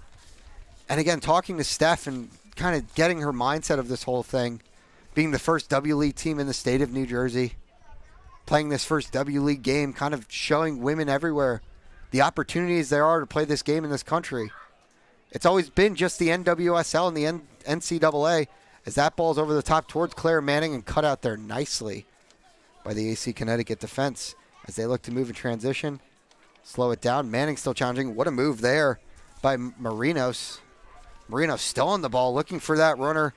And again, talking to Steph and kind of getting her mindset of this whole thing, being the first W League team in the state of New Jersey, playing this first W League game, kind of showing women everywhere the opportunities there are to play this game in this country. It's always been just the NWSL and the NCAA, as that ball's over the top towards Claire Manning and cut out there nicely by the AC Connecticut defense as they look to move in transition. Slow it down. Manning still challenging. What a move there by Marinos. Marinos still on the ball, looking for that runner.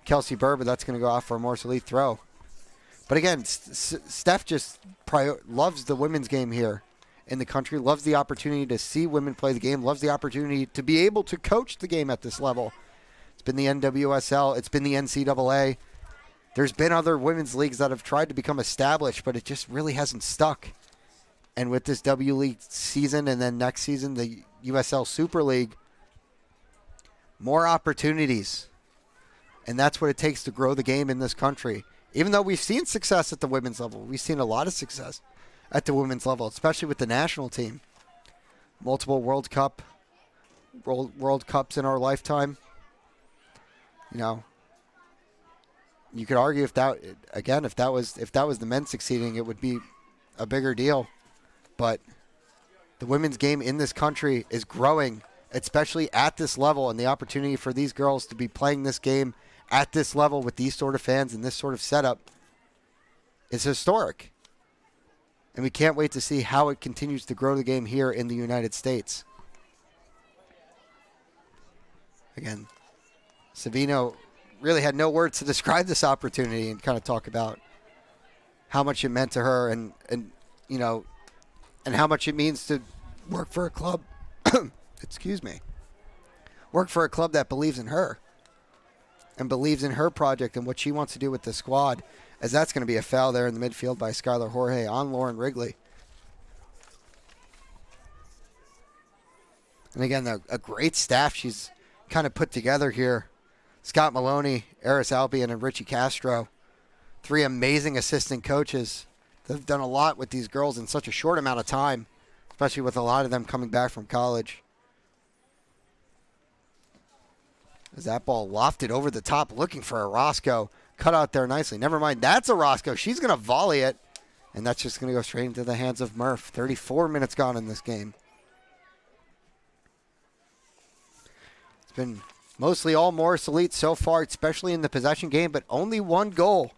Kelsey Burr, but that's going to go off for a Morris Elite throw. But again, Steph just loves the women's game here in the country, loves the opportunity to see women play the game, loves the opportunity to be able to coach the game at this level. It's been the NWSL, it's been the NCAA. There's been other women's leagues that have tried to become established, but it just really hasn't stuck. And with this W League season and then next season, the USL Super League, more opportunities. And that's what it takes to grow the game in this country. Even though we've seen success at the women's level, we've seen a lot of success at the women's level, especially with the national team. Multiple World Cups in our lifetime. You know, you could argue if that was the men succeeding, it would be a bigger deal. But the women's game in this country is growing, especially at this level, and the opportunity for these girls to be playing this game at this level with these sort of fans and this sort of setup is historic. And we can't wait to see how it continues to grow the game here in the United States. Again, Savino really had no words to describe this opportunity and kind of talk about how much it meant to her and you know, and how much it means to work for a club, work for a club that believes in her and believes in her project and what she wants to do with the squad, as that's going to be a foul there in the midfield by Skylar Jorge on Lauren Wrigley. And again, a great staff she's kind of put together here. Scott Maloney, Eris Albion, and Richie Castro. 3 amazing assistant coaches that have done a lot with these girls in such a short amount of time, especially with a lot of them coming back from college. As that ball lofted over the top, looking for a Roscoe. Cut out there nicely. Never mind, that's a Roscoe. She's going to volley it, and that's just going to go straight into the hands of Murph. 34 minutes gone in this game. It's been mostly all Morris Elite so far, especially in the possession game, but only 1 goal.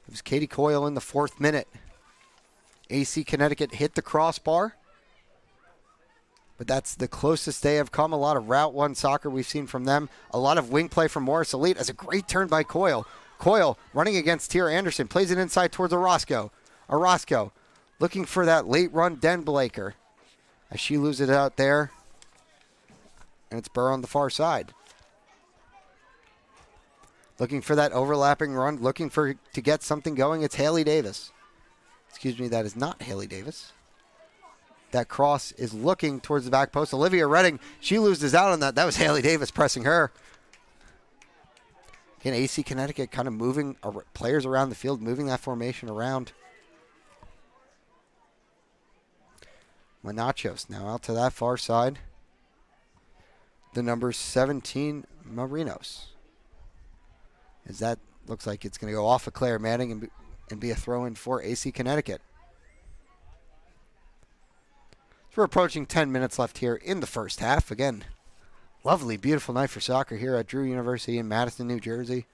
It was Katie Coyle in the 4th minute. AC Connecticut hit the crossbar, but that's the closest they have come. A lot of Route 1 soccer we've seen from them. A lot of wing play from Morris Elite as a great turn by Coyle. Coyle running against Tira Anderson, plays it inside towards Orozco. Orozco looking for that late run Den Blaker as she loses it out there. And it's Burr on the far side. Looking for that overlapping run, looking to get something going. It's Haley Davis. Excuse me, that is not Haley Davis. That cross is looking towards the back post. Olivia Redding, she loses out on that. That was Haley Davis pressing her. Again, AC Connecticut kind of moving players around the field, moving that formation around. Manachos now out to that far side. The number 17, Marinos. As that looks like it's going to go off of Claire Manning and be a throw-in for AC Connecticut. So we're approaching 10 minutes left here in the first half. Again, lovely, beautiful night for soccer here at Drew University in Madison, New Jersey.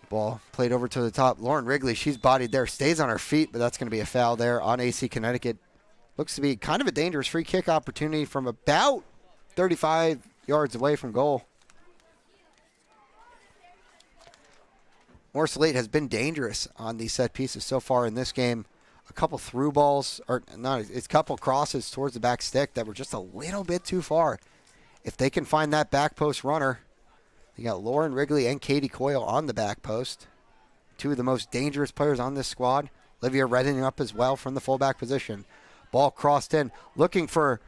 Ball played over to the top. Lauren Wrigley, she's bodied there, stays on her feet, but that's going to be a foul there on AC Connecticut. Looks to be kind of a dangerous free kick opportunity from about 35 yards away from goal. Morris Elite has been dangerous on these set pieces so far in this game. A couple through balls, or not, it's a couple crosses towards the back stick that were just a little bit too far. If they can find that back post runner, they got Lauren Wrigley and Katie Coyle on the back post. 2 of the most dangerous players on this squad. Olivia Redding up as well from the fullback position. Ball crossed in, looking for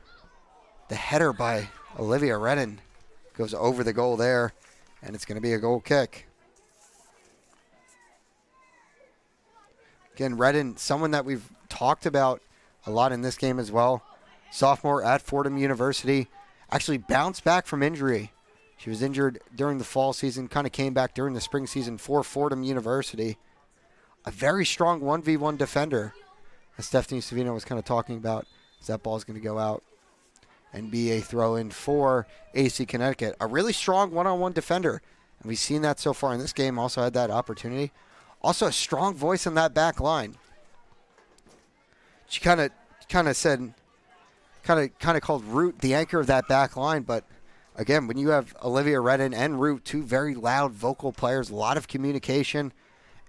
the header by Olivia Redding. Goes over the goal there, and it's going to be a goal kick. Again, Redden, someone that we've talked about a lot in this game as well. Sophomore at Fordham University. Actually bounced back from injury. She was injured during the fall season, kind of came back during the spring season for Fordham University. A very strong 1v1 defender, as Stephanie Savino was kind of talking about, as that ball is going to go out and be a throw-in for AC Connecticut. A really strong one-on-one defender, and we've seen that so far in this game. Also had that opportunity. Also a strong voice on that back line. She kind of said, kind of called Root the anchor of that back line. But again, when you have Olivia Redden and Root, two very loud vocal players, a lot of communication,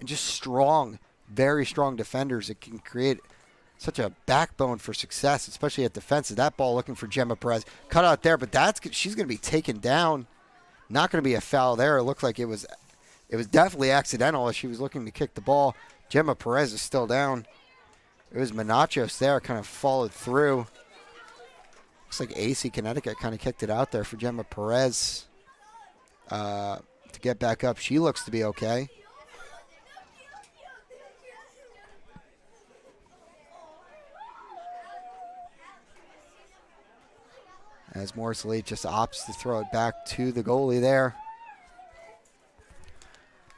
and just strong, very strong defenders, it can create such a backbone for success, especially at defense. That ball looking for Gemma Perez. Cut out there, but she's going to be taken down. Not going to be a foul there. It looked like it was definitely accidental as she was looking to kick the ball. Gemma Perez is still down. It was Menachos there, kind of followed through. Looks like AC Connecticut kind of kicked it out there for Gemma Perez to get back up. She looks to be okay. As Morris Elite just opts to throw it back to the goalie there.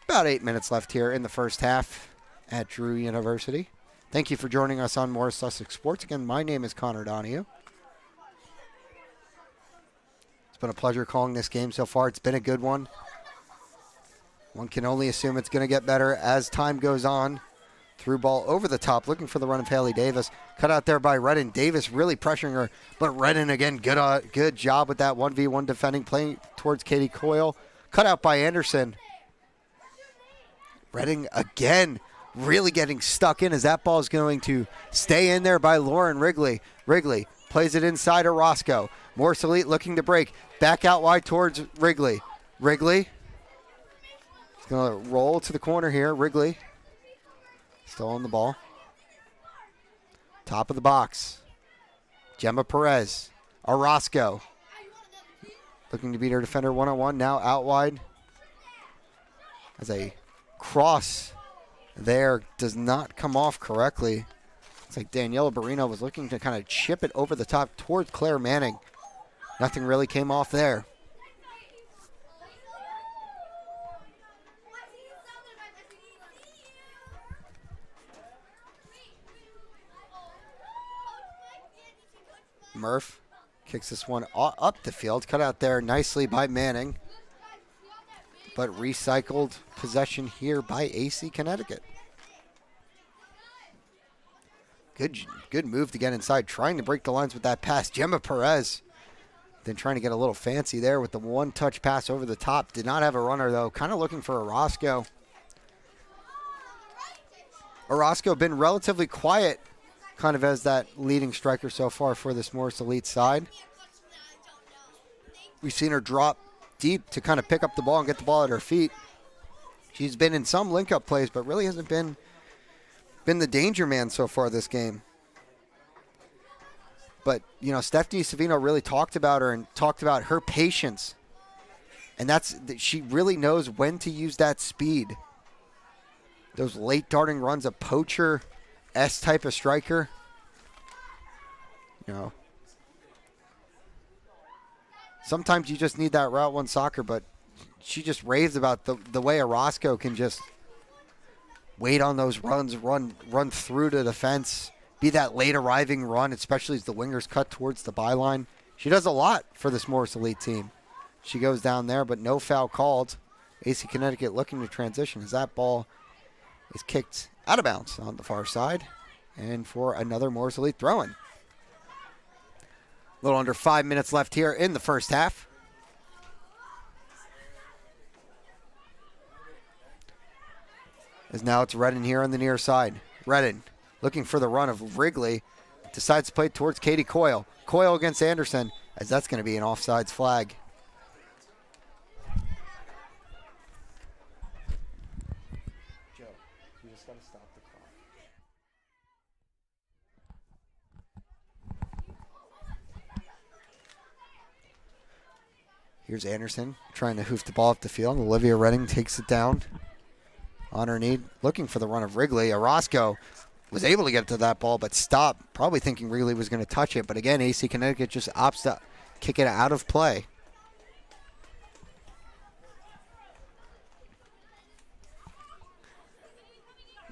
About 8 minutes left here in the first half at Drew University. Thank you for joining us on Morris Sussex Sports. Again, my name is Connor Donahue. It's been a pleasure calling this game so far. It's been a good one. One can only assume it's going to get better as time goes on. Through ball over the top, looking for the run of Haley Davis. Cut out there by Redden. Davis really pressuring her, but Redden again, good job with that 1v1 defending, playing towards Katie Coyle. Cut out by Anderson. Redden again, really getting stuck in as that ball is going to stay in there by Lauren Wrigley. Wrigley plays it inside of Roscoe. Morris Elite looking to break. Back out wide towards Wrigley. Wrigley is going to roll to the corner here. Wrigley still on the ball. Top of the box. Gemma Perez. Orozco. Looking to beat her defender one-on-one. Now out wide. As a cross there does not come off correctly. It's like Daniela Barino was looking to kind of chip it over the top towards Claire Manning. Nothing really came off there. Murph kicks this one up the field. Cut out there nicely by Manning. But recycled possession here by AC Connecticut. Good move to get inside. Trying to break the lines with that pass. Gemma Perez. Then trying to get a little fancy there with the one-touch pass over the top. Did not have a runner, though. Kind of looking for Orozco. Orozco been relatively quiet, kind of as that leading striker so far for this Morris Elite side. We've seen her drop deep to kind of pick up the ball and get the ball at her feet. She's been in some link-up plays, but really hasn't been the danger man so far this game. But, you know, Stephanie Savino really talked about her and talked about her patience. And she really knows when to use that speed. Those late darting runs, a poacher S type of striker. You know, sometimes you just need that Route 1 soccer, but she just raves about the way Orozco can just wait on those runs, run through the defense, be that late arriving run, especially as the wingers cut towards the byline. She does a lot for this Morris Elite team. She goes down there, but no foul called. AC Connecticut looking to transition as that ball is kicked out of bounds on the far side. And for another Morris Elite throw-in. A little under 5 minutes left here in the first half. As now it's Redden here on the near side. Redden looking for the run of Wrigley. Decides to play towards Katie Coyle. Coyle against Anderson, as that's going to be an offsides flag. Joe, you just got to stop the clock. Here's Anderson trying to hoof the ball up the field. Olivia Redding takes it down on her knee, looking for the run of Wrigley. Orozco was able to get to that ball, but stopped, probably thinking Wrigley was going to touch it. But again, AC Connecticut just opts to kick it out of play.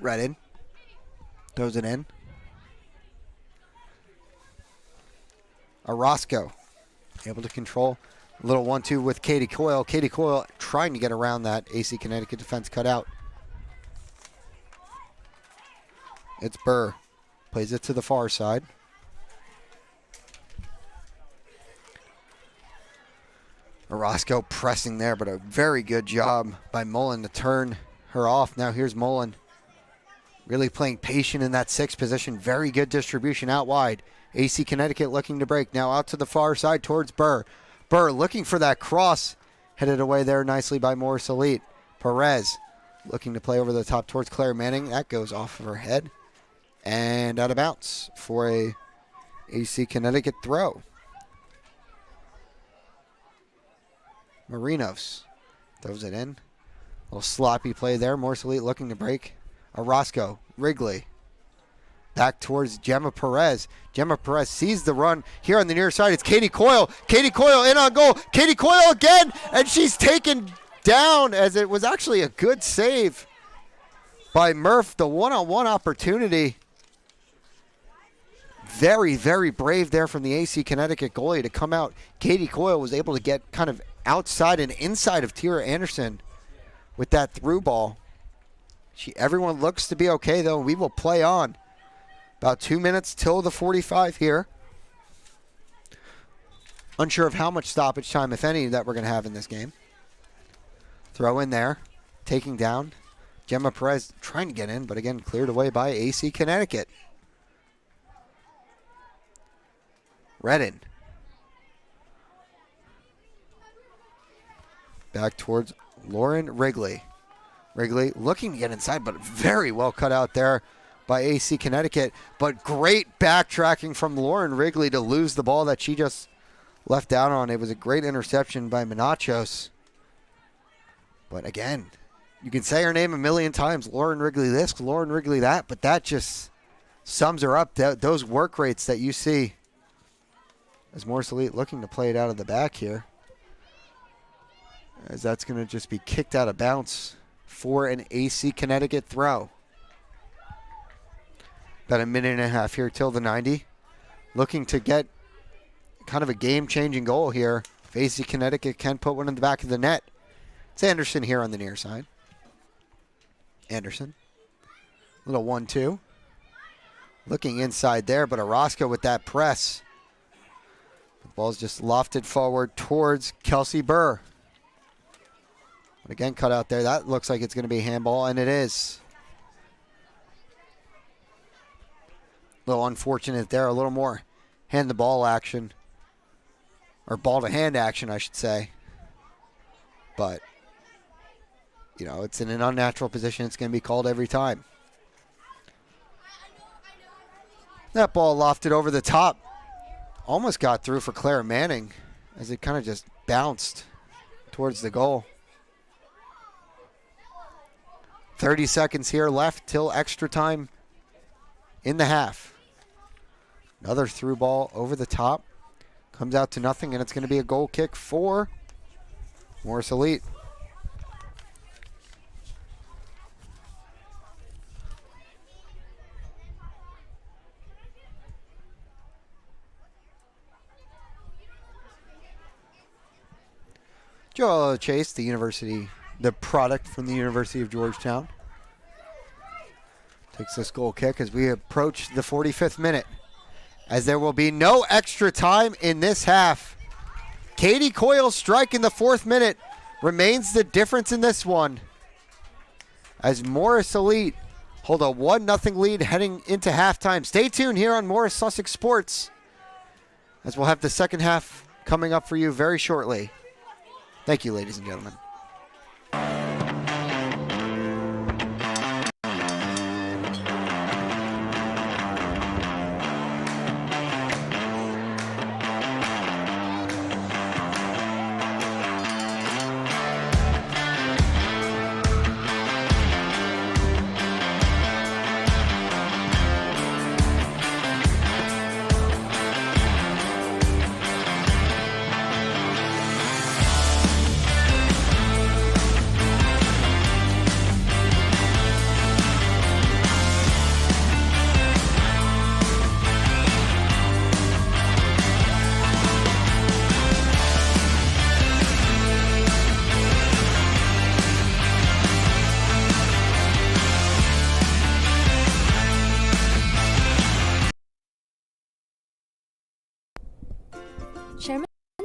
Redden throws it in. Orozco able to control a little 1-2 with Katie Coyle. Katie Coyle trying to get around that AC Connecticut defense cutout. It's Burr. Plays it to the far side. Orozco pressing there, but a very good job by Mullen to turn her off. Now here's Mullen. Really playing patient in that 6th position. Very good distribution out wide. AC Connecticut looking to break. Now out to the far side towards Burr. Burr looking for that cross. Headed away there nicely by Morris Elite. Perez looking to play over the top towards Claire Manning. That goes off of her head. And out of bounds for a AC Connecticut throw. Marinos throws it in. A little sloppy play there. Morris Elite looking to break. Orozco, Wrigley. Back towards Gemma Perez. Gemma Perez sees the run here on the near side. It's Katie Coyle. Katie Coyle in on goal. Katie Coyle again, and she's taken down as it was actually a good save by Murph. The one-on-one opportunity. Very, very brave there from the AC Connecticut goalie to come out. Katie Coyle was able to get kind of outside and inside of Tira Anderson with that through ball. Everyone looks to be okay, though. We will play on. About 2 minutes till the 45 here. Unsure of how much stoppage time, if any, that we're going to have in this game. Throw in there. Taking down. Gemma Perez trying to get in, but again, cleared away by AC Connecticut. Redden. Back towards Lauren Wrigley. Wrigley looking to get inside, but very well cut out there by AC Connecticut. But great backtracking from Lauren Wrigley to lose the ball that she just left out on. It was a great interception by Menachos. But again, you can say her name a million times. Lauren Wrigley this, Lauren Wrigley that, but that just sums her up. Those work rates that you see as Morris Elite looking to play it out of the back here. As that's going to just be kicked out of bounds for an AC Connecticut throw. About a minute and a half here till the 90. Looking to get kind of a game-changing goal here. If AC Connecticut can put one in the back of the net. It's Anderson here on the near side. Anderson. Little 1-2. Looking inside there, but Orozco with that press. The ball's just lofted forward towards Kelsey Burr. But again, cut out there. That looks like it's going to be handball, and it is. A little unfortunate there. A little more hand-the-ball action. Or ball-to-hand action, I should say. But, you know, it's in an unnatural position. It's going to be called every time. That ball lofted over the top. Almost got through for Claire Manning as it kind of just bounced towards the goal. 30 seconds here left till extra time in the half. Another through ball over the top. Comes out to nothing, and it's going to be a goal kick for Morris Elite. Joel Chase, the product from the University of Georgetown, takes this goal kick as we approach the 45th minute. As there will be no extra time in this half. Katie Coyle's strike in the 4th minute remains the difference in this one. As Morris Elite hold a 1-0 lead heading into halftime. Stay tuned here on Morris Sussex Sports, as we'll have the second half coming up for you very shortly. Thank you, ladies and gentlemen.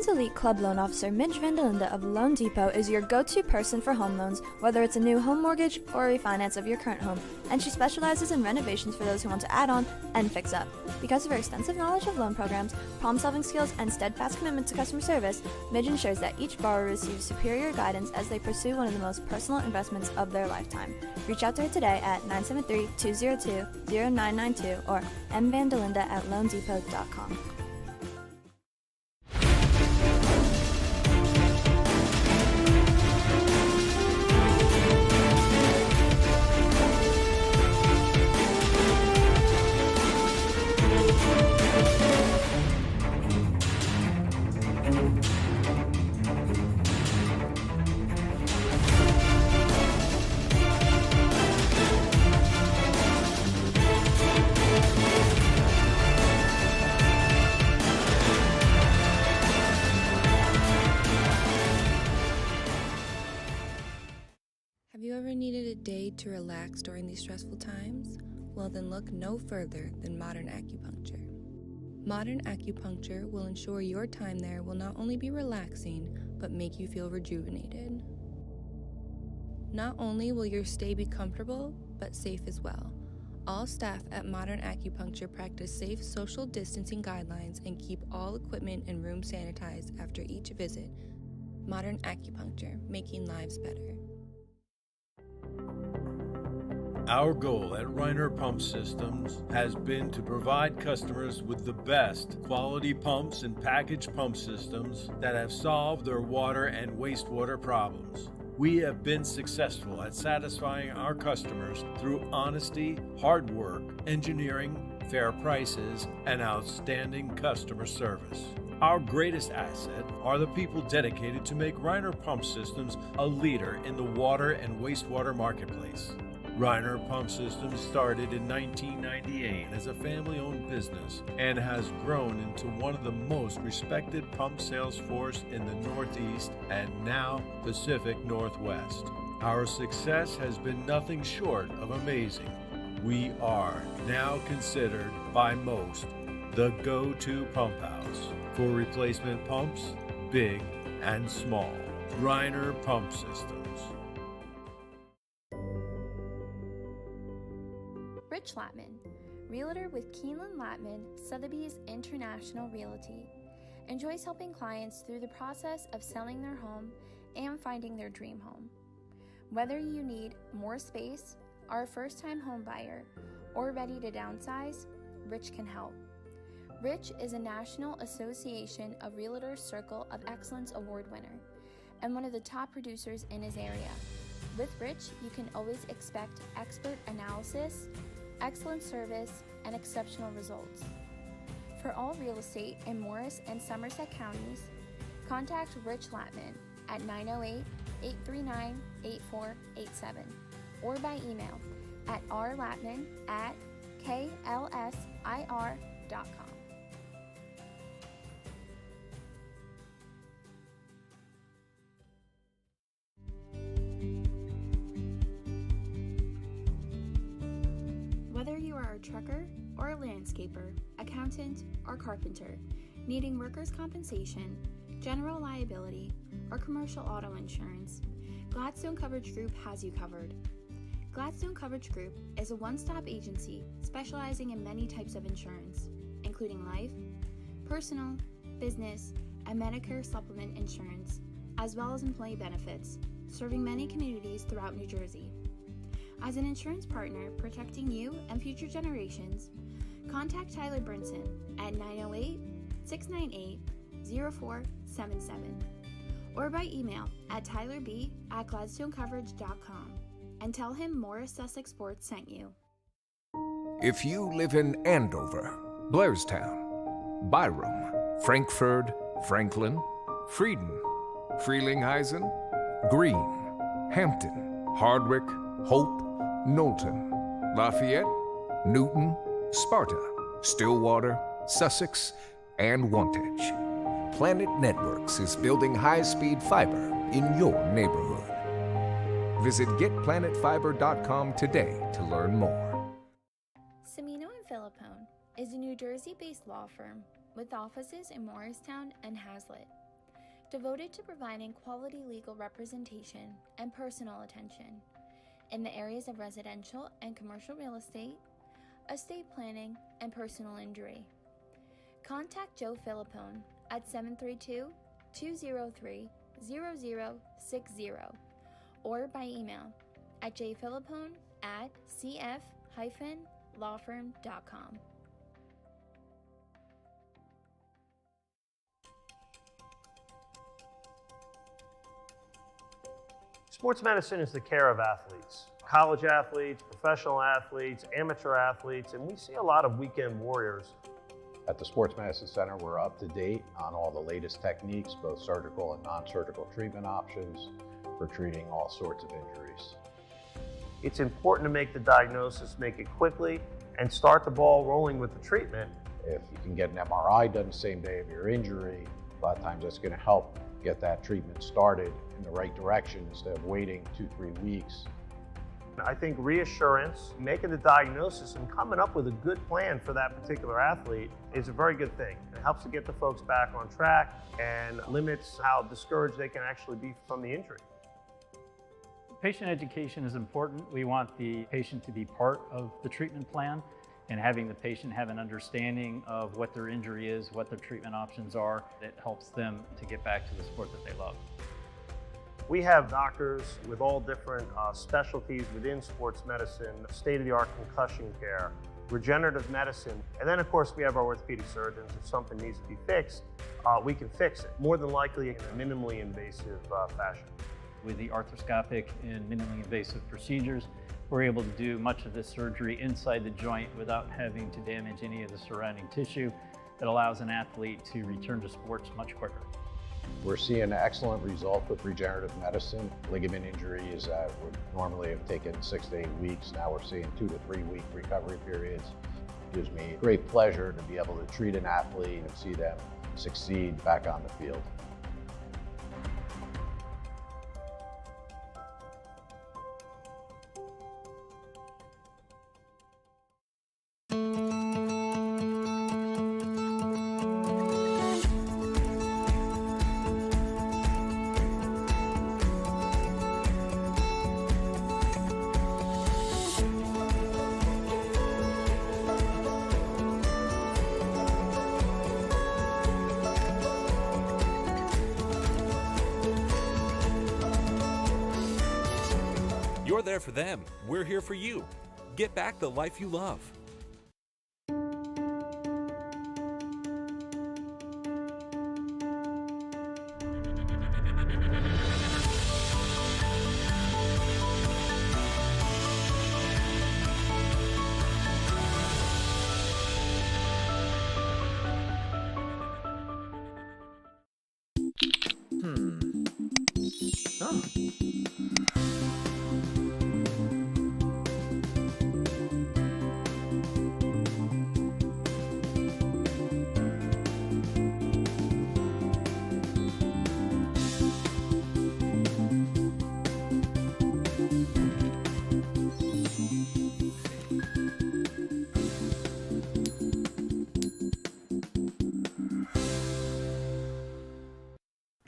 Friends Elite Club Loan Officer Midge Vandelinda of Loan Depot is your go-to person for home loans, whether it's a new home mortgage or a refinance of your current home, and she specializes in renovations for those who want to add on and fix up. Because of her extensive knowledge of loan programs, problem-solving skills, and steadfast commitment to customer service, Midge ensures that each borrower receives superior guidance as they pursue one of the most personal investments of their lifetime. Reach out to her today at 973-202-0992 or mvandelinda@loandepot.com. Have you ever needed a day to relax during these stressful times? Well, then look no further than Modern Acupuncture. Modern Acupuncture will ensure your time there will not only be relaxing, but make you feel rejuvenated. Not only will your stay be comfortable, but safe as well. All staff at Modern Acupuncture practice safe social distancing guidelines and keep all equipment and rooms sanitized after each visit. Modern Acupuncture, making lives better. Our goal at Reiner Pump Systems has been to provide customers with the best quality pumps and package pump systems that have solved their water and wastewater problems. We have been successful at satisfying our customers through honesty, hard work, engineering, fair prices, and outstanding customer service. Our greatest asset are the people dedicated to make Reiner Pump Systems a leader in the water and wastewater marketplace. Reiner Pump Systems started in 1998 as a family-owned business and has grown into one of the most respected pump sales force in the Northeast and now Pacific Northwest. Our success has been nothing short of amazing. We are now considered by most the go-to pump house for replacement pumps, big and small. Reiner Pump Systems. Rich Latman, realtor with Keeneland Latman, Sotheby's International Realty, enjoys helping clients through the process of selling their home and finding their dream home. Whether you need more space, are a first-time home buyer, or ready to downsize, Rich can help. Rich is a National Association of Realtors Circle of Excellence Award winner and one of the top producers in his area. With Rich, you can always expect expert analysis, excellent service, and exceptional results. For all real estate in Morris and Somerset counties, contact Rich Latman at 908-839-8487 or by email at rlatman@klsir.com. Whether you are a trucker or a landscaper, accountant, or carpenter, needing workers' compensation, general liability, or commercial auto insurance, Gladstone Coverage Group has you covered. Gladstone Coverage Group is a one-stop agency specializing in many types of insurance, including life, personal, business, and Medicare supplement insurance, as well as employee benefits, serving many communities throughout New Jersey. As an insurance partner protecting you and future generations, contact Tyler Brinson at 908-698-0477 or by email at tylerb@gladstonecoverage.com and tell him Morris Sussex Sports sent you. If you live in Andover, Blairstown, Byram, Frankfurt, Franklin, Frieden, Frelinghuysen, Greene, Hampton, Hardwick, Hope, Knowlton, Lafayette, Newton, Sparta, Stillwater, Sussex, and Wantage. Planet Networks is building high-speed fiber in your neighborhood. Visit getplanetfiber.com today to learn more. Cimino & Philippone is a New Jersey-based law firm with offices in Morristown and Hazlet. devoted to providing quality legal representation and personal attention in the areas of residential and commercial real estate, estate planning, and personal injury. Contact Joe Philippone at 732-203-0060 or by email at jphilippone@cf-lawfirm.com. Sports medicine is the care of athletes. College athletes, professional athletes, amateur athletes, and we see a lot of weekend warriors. At the Sports Medicine Center, we're up to date on all the latest techniques, both surgical and non-surgical treatment options for treating all sorts of injuries. It's important to make the diagnosis, make it quickly, and start the ball rolling with the treatment. If you can get an MRI done the same day of your injury, a lot of times that's going to help get that treatment started in the right direction instead of waiting 2-3 weeks. I think reassurance, making the diagnosis and coming up with a good plan for that particular athlete is a very good thing. It helps to get the folks back on track and limits how discouraged they can actually be from the injury. Patient education is important. We want the patient to be part of the treatment plan, and having the patient have an understanding of what their injury is, what their treatment options are, it helps them to get back to the sport that they love. We have doctors with all different specialties within sports medicine, state-of-the-art concussion care, regenerative medicine, and then of course we have our orthopedic surgeons. If something needs to be fixed, we can fix it, more than likely in a minimally invasive fashion. With the arthroscopic and minimally invasive procedures, we're able to do much of this surgery inside the joint without having to damage any of the surrounding tissue. That allows an athlete to return to sports much quicker. We're seeing excellent results with regenerative medicine. Ligament injuries that would normally have taken 6 to 8 weeks, now we're seeing 2 to 3 week recovery periods. It gives me great pleasure to be able to treat an athlete and see them succeed back on the field. You're there for them. We're here for you. Get back the life you love.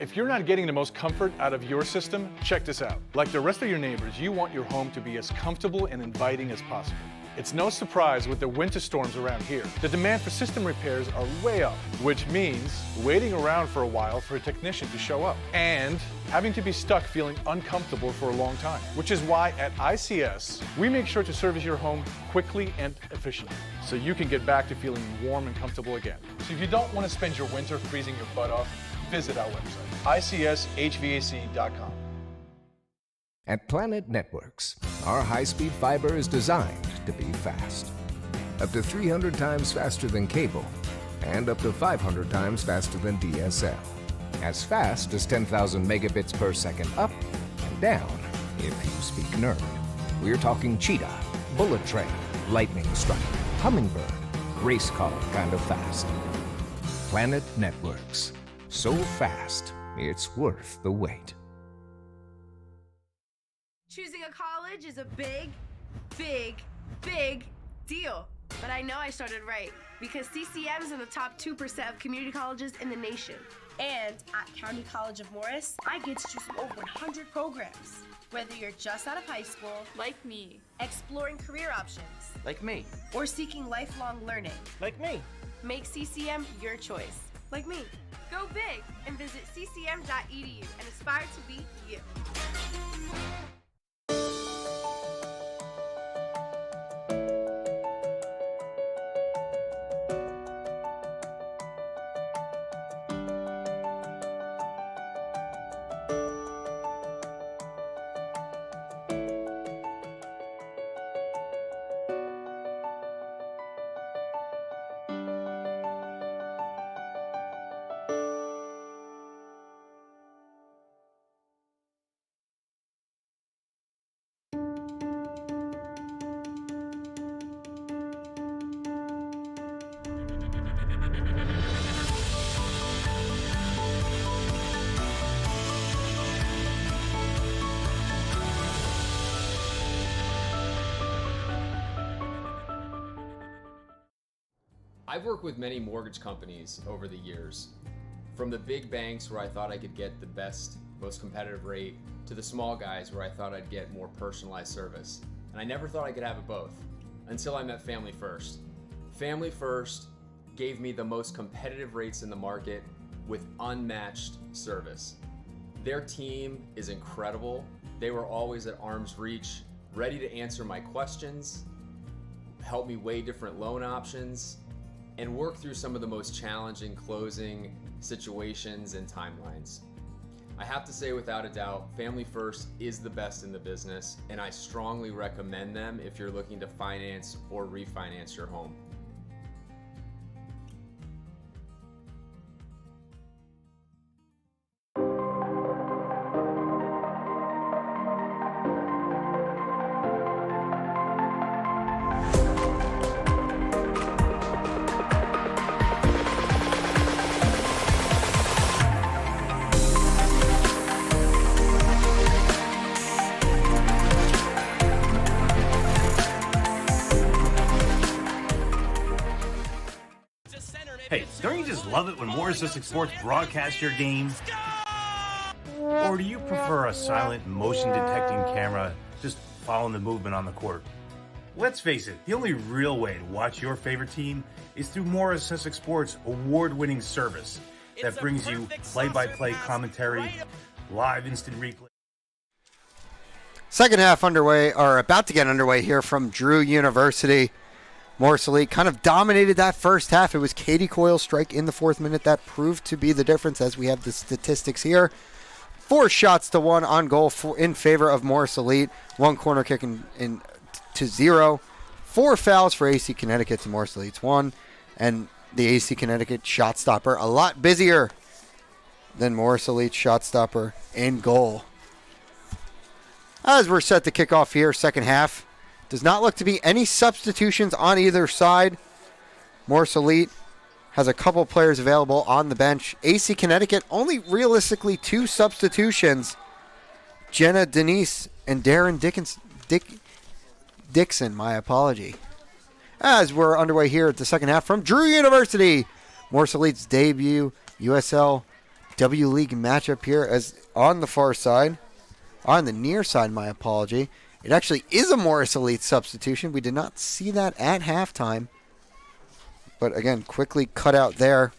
If you're not getting the most comfort out of your system, check this out. Like the rest of your neighbors, you want your home to be as comfortable and inviting as possible. It's no surprise with the winter storms around here. The demand for system repairs are way up, which means waiting around for a while for a technician to show up and having to be stuck feeling uncomfortable for a long time. Which is why at ICS, we make sure to service your home quickly and efficiently so you can get back to feeling warm and comfortable again. So if you don't want to spend your winter freezing your butt off, visit our website, icshvac.com. At Planet Networks, our high-speed fiber is designed to be fast. Up to 300 times faster than cable, and up to 500 times faster than DSL. As fast as 10,000 megabits per second up and down, if you speak nerd. We're talking cheetah, bullet train, lightning strike, hummingbird, race car kind of fast. Planet Networks. So fast, it's worth the wait. Choosing a college is a big deal. But I know I started right because CCM is in the top 2% of community colleges in the nation. And at County College of Morris, I get to choose from over 100 programs. Whether you're just out of high school, like me, exploring career options, like me, or seeking lifelong learning, like me, make CCM your choice, like me. Go big and visit ccm.edu and aspire to be you. I've worked with many mortgage companies over the years, from the big banks where I thought I could get the best, most competitive rate, to the small guys where I thought I'd get more personalized service. And I never thought I could have it both, until I met Family First. Family First gave me the most competitive rates in the market with unmatched service. Their team is incredible. They were always at arm's reach, ready to answer my questions, help me weigh different loan options, and work through some of the most challenging closing situations and timelines. I have to say, without a doubt, Family First is the best in the business, and I strongly recommend them if you're looking to finance or refinance your home. Hey, don't you just love it when Morris Sussex Sports broadcasts your game? Or do you prefer a silent, motion-detecting camera just following the movement on the court? Let's face it, the only real way to watch your favorite team is through Morris Sussex Sports' award-winning service that brings you play-by-play commentary, live instant replay. Second half underway, or about to get underway here from Drew University. Morris Elite kind of dominated that first half. It was Katie Coyle's strike in the 4th minute that proved to be the difference, as we have the statistics here. 4 shots to 1 on goal in favor of Morris Elite. 1 corner kick in to 0. 4 fouls for AC Connecticut to Morris Elite's 1. And the AC Connecticut shot stopper a lot busier than Morris Elite's shot stopper in goal. As we're set to kick off here, second half. Does not look to be any substitutions on either side. Morris Elite has a couple players available on the bench. AC Connecticut only realistically 2 substitutions. Jenna Denise and Darren Dixon, my apology. As we're underway here at the second half from Drew University. Morris Elite's debut USL W League matchup here as on the far side. On the near side, my apology. It actually is a Morris Elite substitution. We did not see that at halftime. But again, quickly cut out there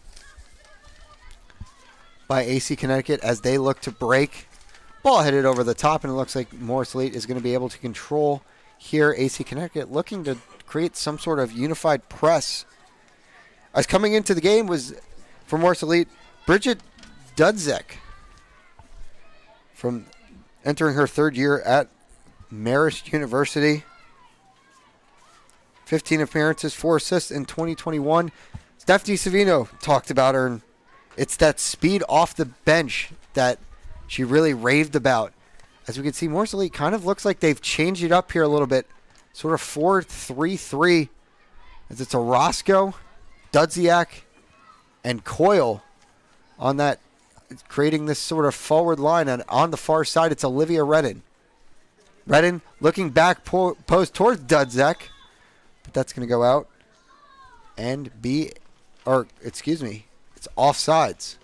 by AC Connecticut as they look to break. Ball headed over the top, and it looks like Morris Elite is going to be able to control here. AC Connecticut looking to create some sort of unified press. As coming into the game was, for Morris Elite, Bridget Dudzek, from entering her 3rd year at Marist University. 15 appearances, 4 assists in 2021. Stephanie Savino talked about her, and it's that speed off the bench that she really raved about. As we can see, Morris Elite kind of looks like they've changed it up here a little bit. Sort of 4-3-3. As it's a Roscoe, Dudziak, and Coyle on that, creating this sort of forward line. And on the far side, it's Olivia Redden. Redden looking back, post towards Dudzek, but that's going to go out. and it's offsides.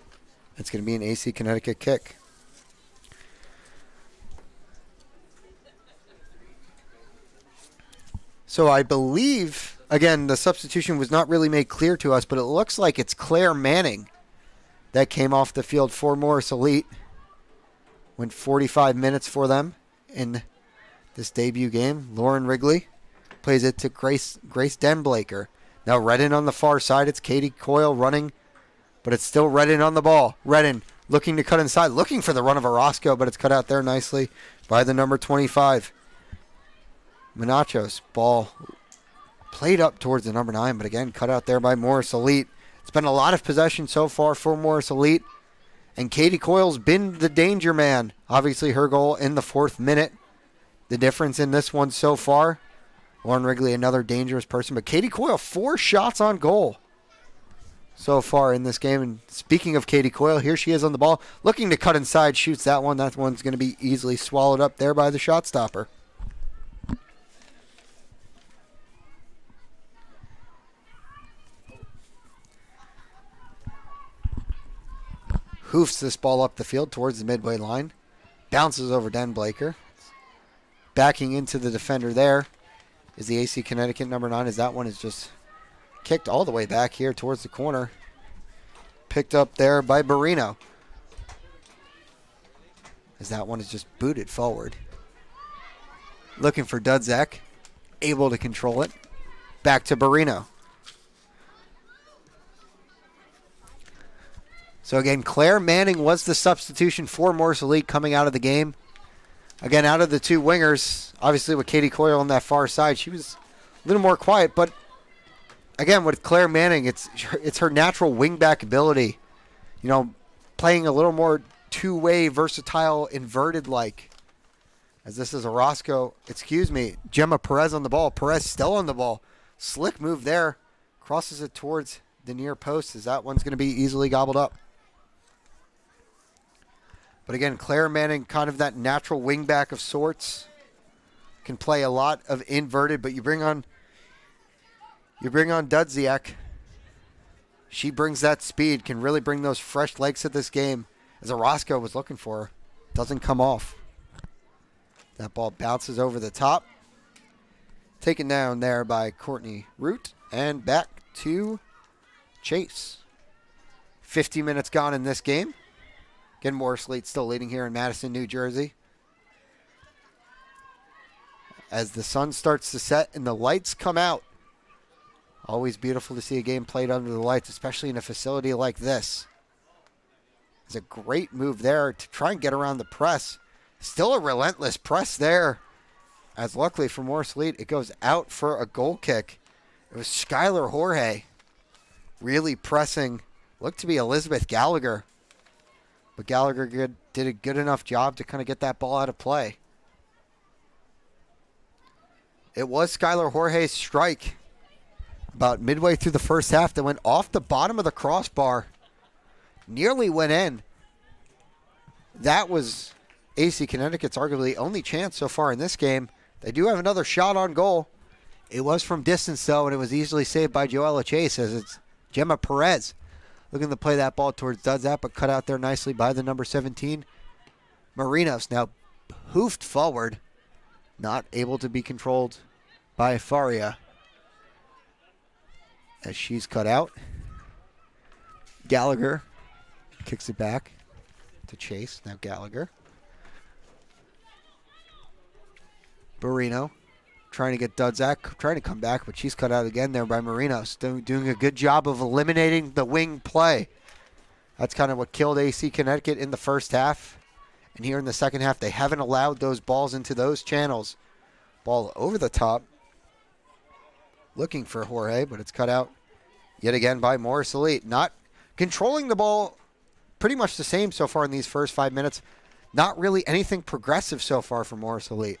It's going to be an AC Connecticut kick. So I believe, again, the substitution was not really made clear to us, but it looks like it's Claire Manning that came off the field for Morris Elite. Went 45 minutes for them in this debut game. Lauren Wrigley plays it to Grace Denblaker. Now Redden on the far side. It's Katie Coyle running, but it's still Redden on the ball. Redden looking to cut inside, looking for the run of Orozco, but it's cut out there nicely by the number 25. Menachos, ball played up towards the number 9, but again, cut out there by Morris Elite. It's been a lot of possession so far for Morris Elite, and Katie Coyle's been the danger man. Obviously, her goal in the 4th minute. The difference in this one so far. Lauren Wrigley, another dangerous person, but Katie Coyle, 4 shots on goal so far in this game. And speaking of Katie Coyle, here she is on the ball, looking to cut inside, shoots that one. That one's going to be easily swallowed up there by the shot stopper. Hoofs this ball up the field towards the midway line. Bounces over Denblaker. Backing into the defender there is the AC Connecticut number 9, as that one is just kicked all the way back here towards the corner. Picked up there by Barino, as that one is just booted forward. Looking for Dudzak. Able to control it. Back to Barino. So again, Claire Manning was the substitution for Morris Elite coming out of the game. Again, out of the 2 wingers, obviously with Katie Coyle on that far side, she was a little more quiet. But again, with Claire Manning, it's her natural wingback ability. You know, playing a little more two-way, versatile, inverted-like. As this is Gemma Perez on the ball. Perez still on the ball. Slick move there. Crosses it towards the near post, as that one's going to be easily gobbled up. But again, Claire Manning, kind of that natural wingback of sorts. Can play a lot of inverted, but you bring on Dudziak. She brings that speed, can really bring those fresh legs to this game, as Orozco was looking for her. Doesn't come off. That ball bounces over the top. Taken down there by Courtney Root, and back to Chase. 50 minutes gone in this game. Again, Morris Elite still leading here in Madison, New Jersey. As the sun starts to set and the lights come out. Always beautiful to see a game played under the lights, especially in a facility like this. It's a great move there to try and get around the press. Still a relentless press there. As luckily for Morris Elite, it goes out for a goal kick. It was Skylar Jorge really pressing. Looked to be Elizabeth Gallagher. But Gallagher did a good enough job to kind of get that ball out of play. It was Skylar Jorge's strike about midway through the first half that went off the bottom of the crossbar. Nearly went in. That was AC Connecticut's arguably only chance so far in this game. They do have another shot on goal. It was from distance, though, and it was easily saved by Joella Chase, as it's Gemma Perez looking to play that ball towards Dudzak, but cut out there nicely by the number 17. Marinos now hoofed forward, not able to be controlled by Faria, as she's cut out. Gallagher kicks it back to Chase. Now Gallagher. Barino trying to get Dudzak, trying to come back, but she's cut out again there by Marinos. Doing a good job of eliminating the wing play. That's kind of what killed AC Connecticut in the first half. And here in the second half, they haven't allowed those balls into those channels. Ball over the top. Looking for Jorge, but it's cut out yet again by Morris Elite. Not controlling the ball pretty much the same so far in these first 5 minutes. Not really anything progressive so far for Morris Elite.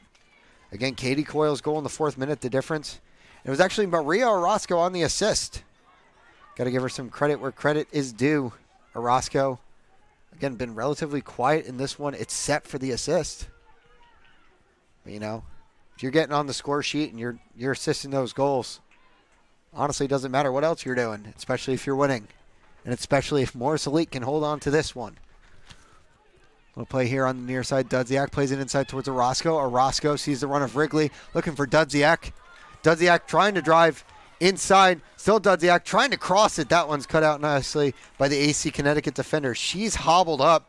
Again, Katie Coyle's goal in the 4th minute, the difference. It was actually Maria Orozco on the assist. Got to give her some credit where credit is due. Orozco, again, been relatively quiet in this one. It's set for the assist. But, you know, if you're getting on the score sheet and you're assisting those goals, honestly doesn't matter what else you're doing, especially if you're winning. And especially if Morris Elite can hold on to this one. Little play here on the near side. Dudziak plays it inside towards Orozco. Orozco sees the run of Wrigley, looking for Dudziak. Dudziak trying to drive inside. Still Dudziak trying to cross it. That one's cut out nicely by the AC Connecticut defender. She's hobbled up.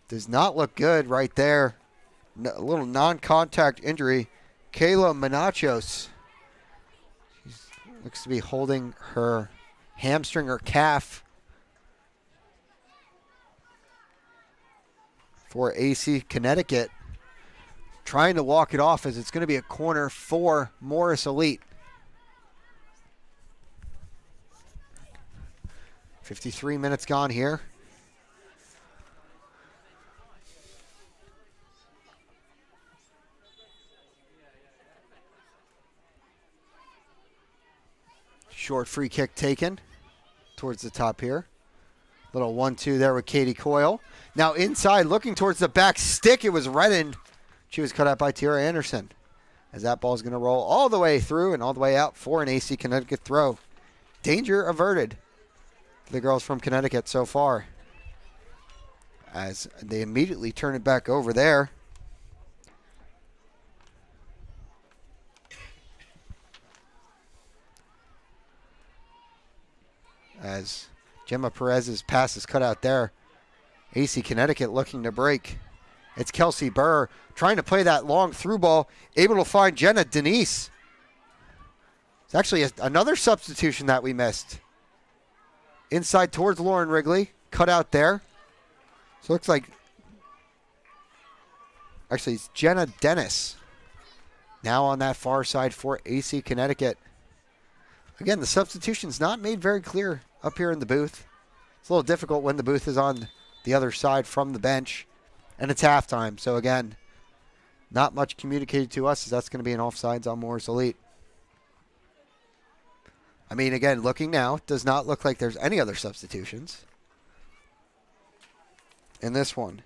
Does not look good right there. A little non-contact injury. Kayla Menachos. She looks to be holding her hamstring or calf for AC Connecticut. Trying to walk it off as it's going to be a corner for Morris Elite. 53 minutes gone here. Short free kick taken towards the top here. Little 1-2 there with Katie Coyle. Now inside, looking towards the back stick. It was Redden. She was cut out by Tierra Anderson. As that ball is going to roll all the way through and all the way out for an AC Connecticut throw. Danger averted for the girls from Connecticut so far. As they immediately turn it back over there. As Gemma Perez's pass is cut out there. AC Connecticut looking to break. It's Kelsey Burr trying to play that long through ball. Able to find Jenna Denise. It's actually another substitution that we missed. Inside towards Lauren Wrigley. Cut out there. So it looks like... Actually, it's Jenna Dennis. Now on that far side for AC Connecticut. Again, the substitution's not made very clear up here in the booth. It's a little difficult when the booth is on the other side from the bench. And it's halftime. So again, not much communicated to us as that's going to be an offsides on Morris Elite. I mean, again, looking now, it does not look like there's any other substitutions in this one.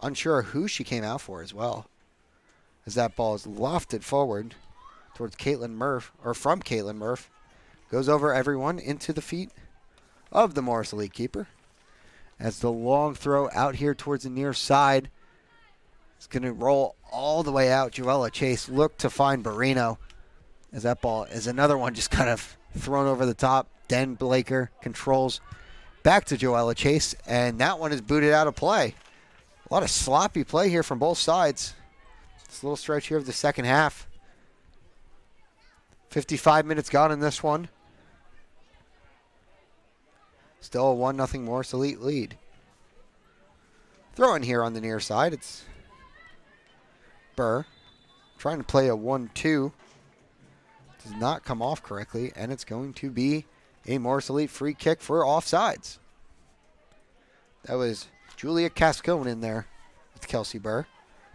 Unsure who she came out for as well. As that ball is lofted forward towards Caitlin Murph, or from Caitlin Murph. Goes over everyone into the feet of the Morris Elite keeper. As the long throw out here towards the near side. It's going to roll all the way out. Joella Chase looked to find Barino. As that ball is another one just kind of thrown over the top. Den Blaker controls back to Joella Chase. And that one is booted out of play. A lot of sloppy play here from both sides. This little stretch here of the second half. 55 minutes gone in this one. Still a 1-0 Morris Elite lead. Throw in here on the near side. It's Burr trying to play a 1-2. Does not come off correctly, and it's going to be a Morris Elite free kick for offsides. That was Julia Cascone in there with Kelsey Burr.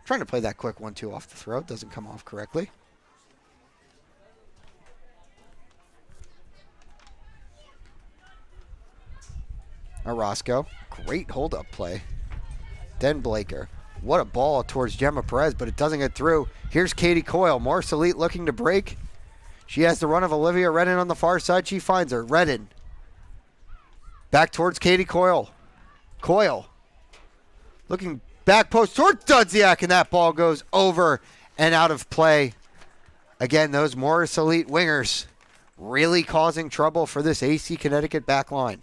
Trying to play that quick 1-2 off the throat. Doesn't come off correctly. Orozco, great hold-up play. Den Blaker, what a ball towards Gemma Perez, but it doesn't get through. Here's Katie Coyle, Morris Elite looking to break. She has the run of Olivia Redden on the far side. She finds her. Redden. Back towards Katie Coyle. Coyle. Looking back post towards Dudziak, and that ball goes over and out of play. Again, those Morris Elite wingers really causing trouble for this AC Connecticut back line.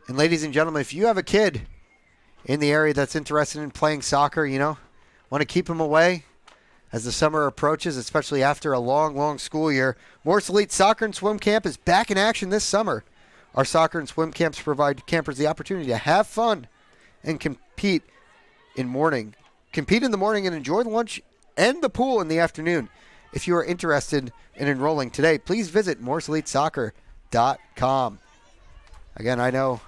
And ladies and gentlemen, if you have a kid in the area that's interested in playing soccer, you know, want to keep them away as the summer approaches, especially after a long, long school year, Morris Elite Soccer and Swim Camp is back in action this summer. Our soccer and swim camps provide campers the opportunity to have fun and compete in the morning and enjoy the lunch and the pool in the afternoon. If you are interested in enrolling today, please visit morriselitesoccer.com. Again, I know,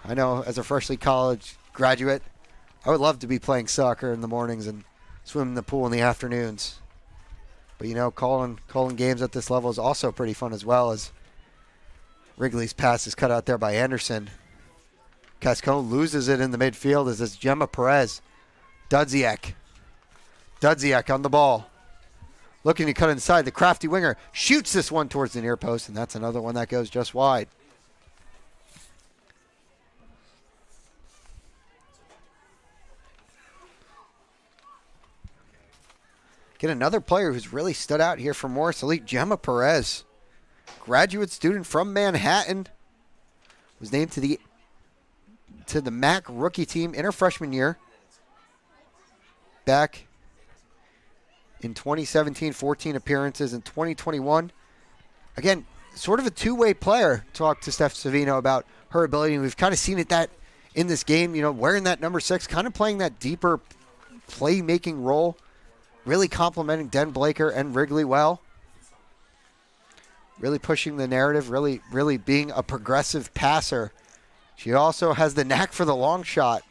as a freshly college graduate, I would love to be playing soccer in the mornings and swim in the pool in the afternoons. But, you know, calling games at this level is also pretty fun as well, as Wrigley's pass is cut out there by Anderson. Cascone loses it in the midfield as it's Gemma Perez. Dudziak on the ball. Looking to cut inside. The crafty winger shoots this one towards the near post, and that's another one that goes just wide. Get another player who's really stood out here for Morris Elite, Gemma Perez. Graduate student from Manhattan. Was named to the MAC rookie team in her freshman year. Back in 2017, 14 appearances in 2021. Again, sort of a two-way player. Talked to Steph Savino about her ability, and we've kind of seen it that in this game, wearing that number 6, kind of playing that deeper playmaking role, really complimenting Den Blaker and Wrigley well. Really pushing the narrative, really being a progressive passer. She also has the knack for the long shot.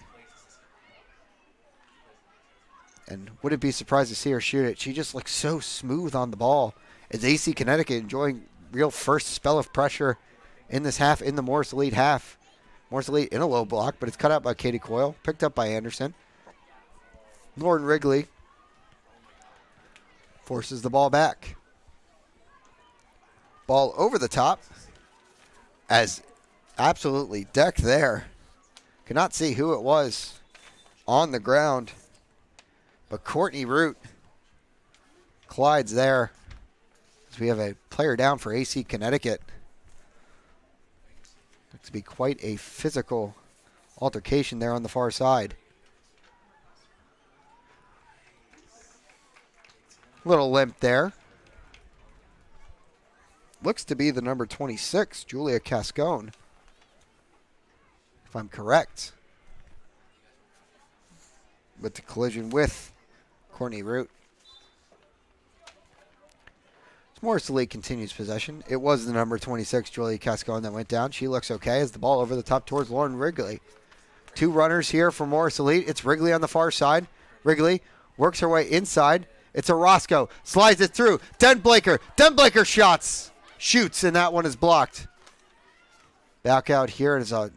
And wouldn't be surprised to see her shoot it. She just looks so smooth on the ball. As AC Connecticut enjoying real first spell of pressure in this half, in the Morris Elite half. Morris Elite in a low block, but it's cut out by Katie Coyle. Picked up by Anderson. Lauren Wrigley forces the ball back. Ball over the top as absolutely decked there. Cannot see who it was on the ground. But Courtney Root collides there as we have a player down for AC Connecticut. Looks to be quite a physical altercation there on the far side. Little limp there. Looks to be the number 26, Julia Cascone, if I'm correct. With the collision with Courtney Root. Morris Elite continues possession. It was the number 26, Julia Cascone, that went down. She looks okay as the ball over the top towards Lauren Wrigley. 2 runners here for Morris Elite. It's Wrigley on the far side. Wrigley works her way inside. It's Orozco. Slides it through. Den Blaker. Den Blaker shoots, and that one is blocked. Back out here is a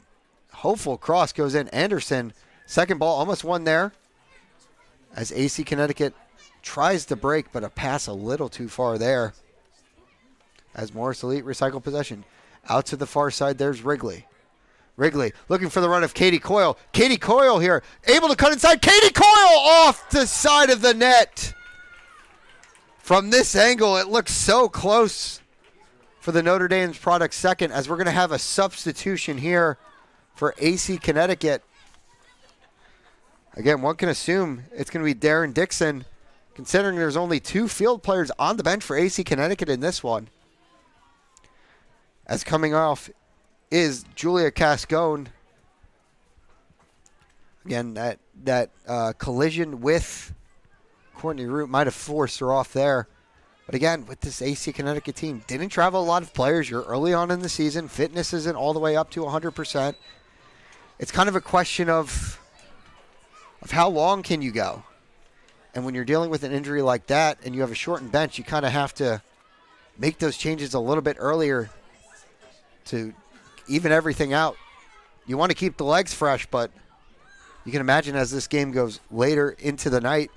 hopeful cross goes in. Anderson, second ball, almost won there. As AC Connecticut tries to break, but a pass a little too far there. As Morris Elite recycle possession. Out to the far side, there's Wrigley. Wrigley looking for the run of Katie Coyle. Katie Coyle here, able to cut inside. Katie Coyle off the side of the net. From this angle, it looks so close for the Notre Dame's product second, as we're going to have a substitution here for AC Connecticut. Again, one can assume it's going to be Darren Dixon, considering there's only 2 field players on the bench for AC Connecticut in this one. As coming off is Julia Cascone. Again, that collision with Courtney Root might have forced her off there. But again, with this AC Connecticut team, didn't travel a lot of players. You're early on in the season. Fitness isn't all the way up to 100%. It's kind of a question of how long can you go? And when you're dealing with an injury like that and you have a shortened bench, you kind of have to make those changes a little bit earlier to even everything out. You want to keep the legs fresh, but you can imagine as this game goes later into the night,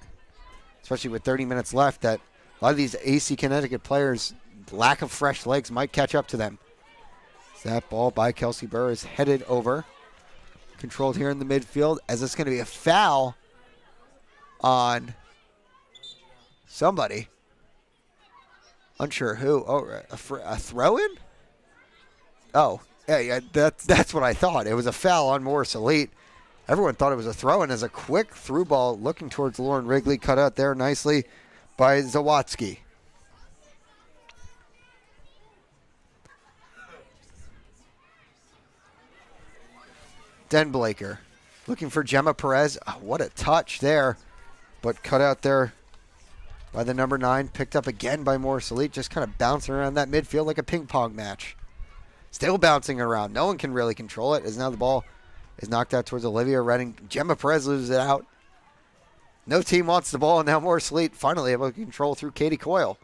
especially with 30 minutes left, that a lot of these AC Connecticut players, lack of fresh legs might catch up to them. That ball by Kelsey Burr is headed over. Controlled here in the midfield, as it's going to be a foul on somebody. Unsure who. Oh, a throw-in? Oh, yeah, that's what I thought. It was a foul on Morris Elite. Everyone thought it was a throw-in as a quick through ball looking towards Lauren Wrigley, cut out there nicely by Zawatsky. Den Blaker looking for Gemma Perez. Oh, what a touch there, but cut out there by the number 9. Picked up again by Morris Elite, just kind of bouncing around that midfield like a ping pong match. Still bouncing around. No one can really control it, as now the ball is knocked out towards Olivia Redding. Gemma Perez loses it out. No team wants the ball, and now Morris Elite finally able to control through Katie Coyle.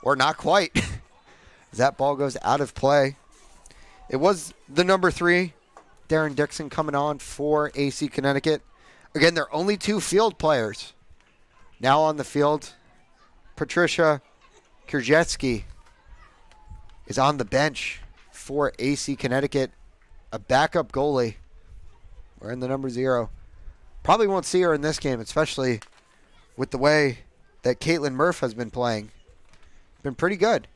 Or not quite. As that ball goes out of play. It was the number 3, Darren Dixon coming on for AC Connecticut. Again, there are only 2 field players now on the field. Patricia Krzyzewski is on the bench for AC Connecticut, a backup goalie. Wearing the number 0. Probably won't see her in this game, especially with the way that Caitlin Murph has been playing. Been pretty good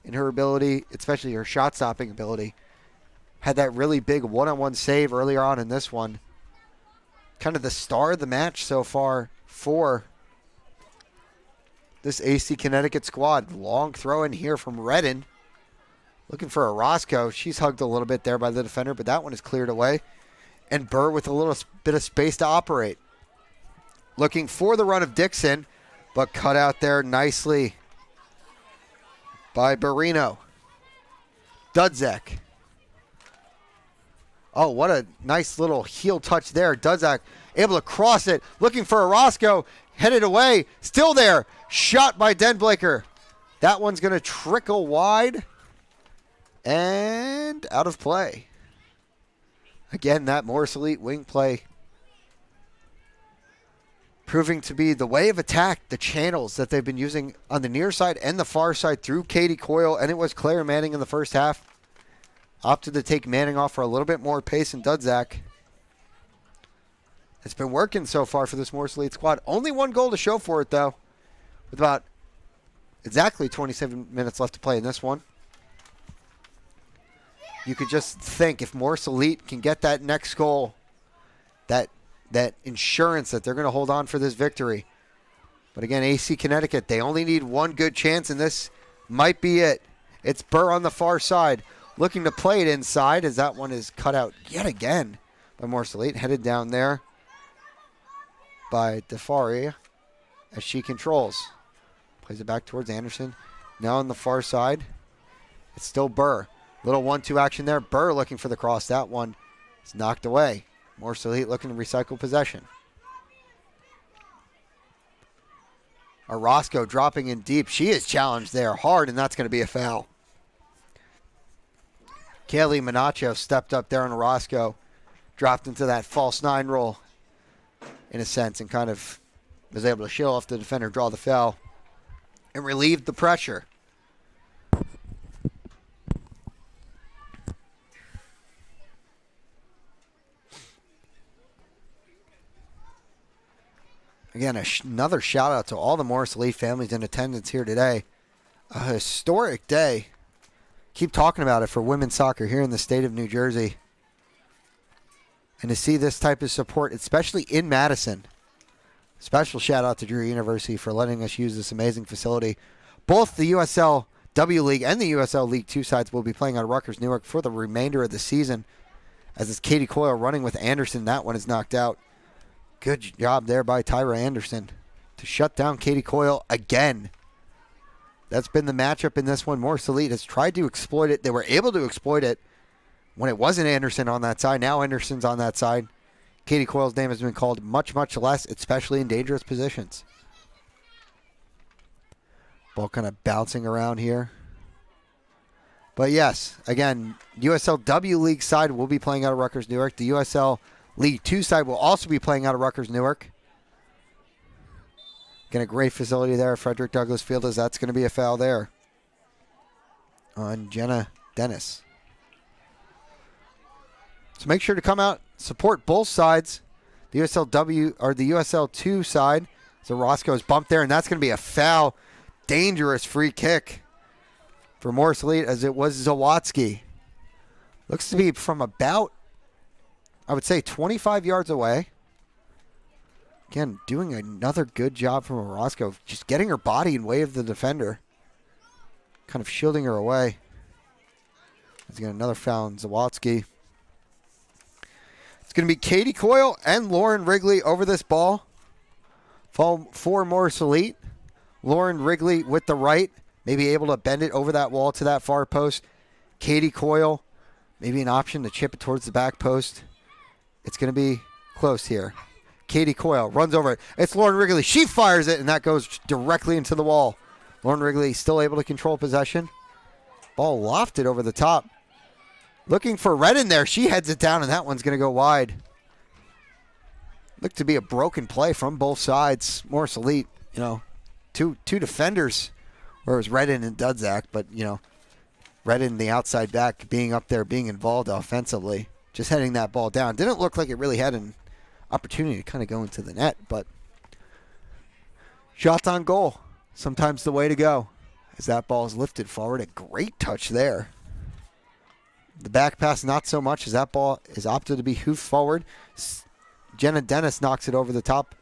in her ability, especially her shot-stopping ability. Had that really big one-on-one save earlier on in this one. Kind of the star of the match so far for this AC Connecticut squad. Long throw in here from Redden. Looking for a Roscoe. She's hugged a little bit there by the defender, but that one is cleared away. And Burr with a little bit of space to operate. Looking for the run of Dixon, but cut out there nicely by Barino. Dudzak. Oh, what a nice little heel touch there. Dudzak able to cross it. Looking for a Roscoe. Headed away. Still there. Shot by Denblaker. That one's going to trickle wide. And out of play. Again, that Morris Elite wing play proving to be the way of attack, the channels that they've been using on the near side and the far side through Katie Coyle, and it was Claire Manning in the first half. Opted to take Manning off for a little bit more pace in Dudzak. It's been working so far for this Morris Elite squad. Only 1 goal to show for it, though, with about exactly 27 minutes left to play in this one. You could just think if Morris Elite can get that next goal, that insurance that they're going to hold on for this victory. But again, AC Connecticut, they only need 1 good chance, and this might be it. It's Burr on the far side, looking to play it inside as that one is cut out yet again by Morris Elite. Headed down there by Defari as she controls. Plays it back towards Anderson. Now on the far side, it's still Burr. Little 1-2 action there. Burr looking for the cross. That one is knocked away. Morris Elite looking to recycle possession. Orozco dropping in deep. She is challenged there hard, and that's going to be a foul. Kaylee Minacho stepped up there on Orozco. Dropped into that false 9 roll, in a sense, and kind of was able to shield off the defender, draw the foul, and relieve the pressure. Again, another shout out to all the Morris Elite families in attendance here today. A historic day. Keep talking about it for women's soccer here in the state of New Jersey. And to see this type of support, especially in Madison. Special shout out to Drew University for letting us use this amazing facility. Both the USL W League and the USL League 2 sides will be playing on Rutgers Newark for the remainder of the season. As it's Katie Coyle running with Anderson. That one is knocked out. Good job there by Tyra Anderson to shut down Katie Coyle again. That's been the matchup in this one. Morris Elite has tried to exploit it. They were able to exploit it when it wasn't Anderson on that side. Now Anderson's on that side. Katie Coyle's name has been called much, much less, especially in dangerous positions. Ball kind of bouncing around here. But yes, again, USL W League side will be playing out of Rutgers Newark. The USL League 2 side will also be playing out of Rutgers Newark. Again, a great facility there, Frederick Douglass Field, as that's going to be a foul there on Jenna Dennis. So make sure to come out, support both sides. The USLW or the USL 2 side. So Roscoe is bumped there, and that's going to be a foul. Dangerous free kick for Morris Elite, as it was Zawatsky. Looks to be from about, I would say, 25 yards away. Again, doing another good job from Orozco, just getting her body in way of the defender. Kind of shielding her away. He's got another foul on Zawatsky. It's going to be Katie Coyle and Lauren Wrigley over this ball. For Morris Elite. Lauren Wrigley with the right, maybe able to bend it over that wall to that far post. Katie Coyle, maybe an option to chip it towards the back post. It's going to be close here. Katie Coyle runs over it. It's Lauren Wrigley. She fires it, and that goes directly into the wall. Lauren Wrigley still able to control possession. Ball lofted over the top. Looking for Redden there. She heads it down, and that one's going to go wide. Looked to be a broken play from both sides. Morris Elite, two defenders, where it was Redden and Dudzak, but, Redden, the outside back, being up there, being involved offensively, just heading that ball down. Didn't look like it really had an opportunity to kind of go into the net, but shot on goal, sometimes the way to go. As that ball is lifted forward, a great touch there. The back pass, not so much, as that ball is opted to be hoofed forward. Jenna Dennis knocks it over the top,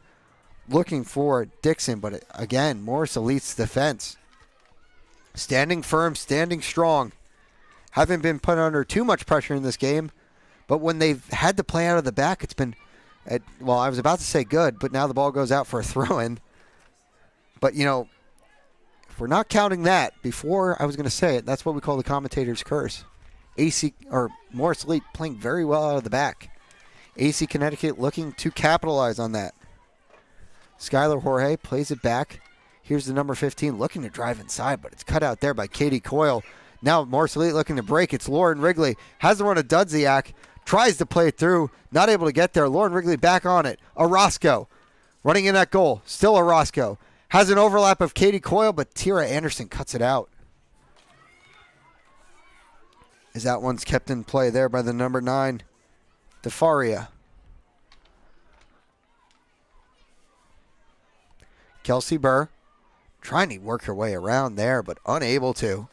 looking for Dixon, but again, Morris Elite's defense. Standing firm, standing strong. Haven't been put under too much pressure in this game, but when they've had to play out of the back, it's been, I was about to say good, but now the ball goes out for a throw-in. But, if we're not counting that, before I was going to say it, that's what we call the commentator's curse. Morris Elite playing very well out of the back. AC Connecticut looking to capitalize on that. Skylar Jorge plays it back. Here's the number 15 looking to drive inside, but it's cut out there by Katie Coyle. Now Morris Elite looking to break. It's Lauren Wrigley. Has the run of Dudziak. Tries to play it through. Not able to get there. Lauren Wrigley back on it. Orozco running in that goal. Still Orozco. Has an overlap of Katie Coyle, but Tira Anderson cuts it out. As that one's kept in play there by the number 9, DeFaria. Kelsey Burr trying to work her way around there, but unable to.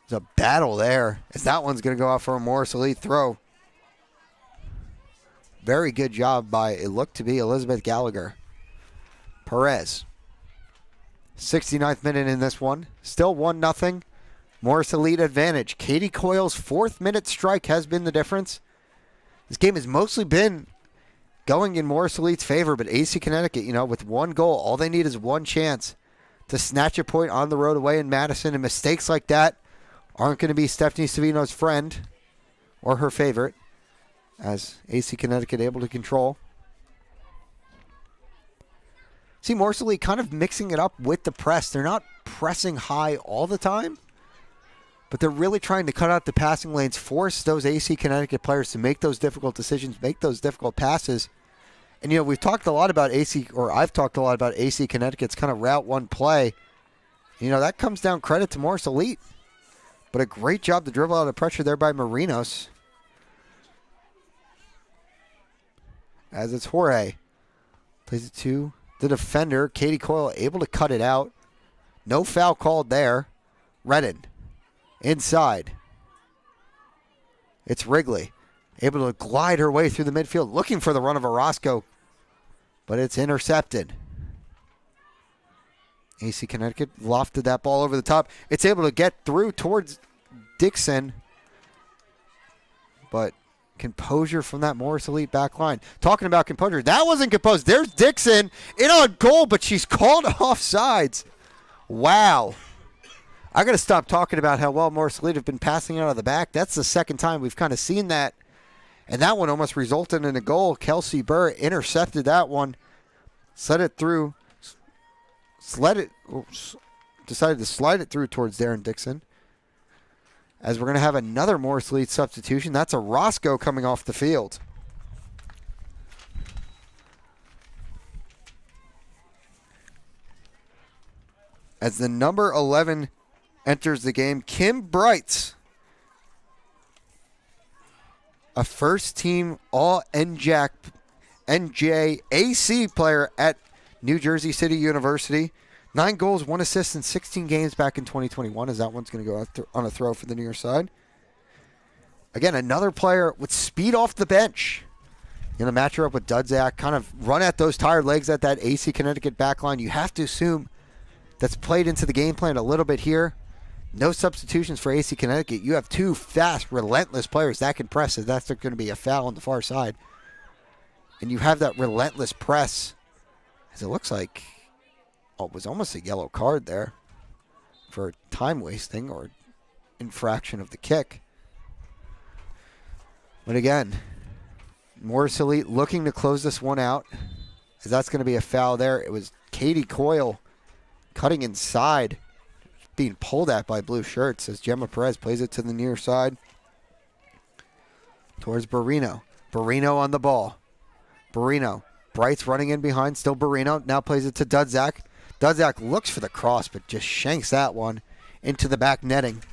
There's a battle there, as that one's going to go out for a Morris Elite throw. Very good job by, it looked to be, Elizabeth Gallagher. Perez. 69th minute in this one. Still 1-0. Morris Elite advantage. Katie Coyle's 4th minute strike has been the difference. This game has mostly been going in Morris Elite's favor, but AC Connecticut, with one goal, all they need is one chance to snatch a point on the road away in Madison, and mistakes like that aren't going to be Stephanie Savino's friend or her favorite, as AC Connecticut able to control. See, Morris Elite kind of mixing it up with the press. They're not pressing high all the time, but they're really trying to cut out the passing lanes, force those AC Connecticut players to make those difficult decisions, make those difficult passes. And, we've talked a lot about I've talked a lot about AC Connecticut's kind of route one play. That comes down credit to Morris Elite. But a great job to dribble out of pressure there by Marinos. As it's Jorge. Plays it to the defender. Katie Coyle able to cut it out. No foul called there. Redden. Inside. It's Wrigley. Able to glide her way through the midfield. Looking for the run of Orozco. But it's intercepted. AC Connecticut lofted that ball over the top. It's able to get through towards Dixon. But composure from that Morris Elite back line. Talking about composure. That wasn't composed. There's Dixon in on goal, but she's called offsides. Wow. I got to stop talking about how well Morris Elite have been passing out of the back. That's the second time we've kind of seen that. And that one almost resulted in a goal. Kelsey Burr intercepted that one. Slid it through. Decided to slide it through towards Darren Dixon. As we're going to have another Morris Elite substitution. That's a Roscoe coming off the field. As the number 11 enters the game, Kim Brights, a first-team All-NJAC NJAC player at New Jersey City University. 9 goals, 1 assist in 16 games back in 2021, as that one's going to go out on a throw for the near side. Again, another player with speed off the bench. Going to match her up with Dudzak, kind of run at those tired legs at that AC Connecticut backline. You have to assume that's played into the game plan a little bit here. No substitutions for AC Connecticut. You have 2 fast, relentless players that can press, as that's going to be a foul on the far side. And you have that relentless press, as it looks like it was almost a yellow card there for time wasting or infraction of the kick. But again, Morris Elite looking to close this one out, as that's going to be a foul there. It was Katie Coyle cutting inside, being pulled at by blue shirts as Gemma Perez plays it to the near side towards Barrino. Barrino on the ball. Barrino. Bright's running in behind. Still Barrino. Now plays it to Dudzak. Dudzak looks for the cross, but just shanks that one into the back netting.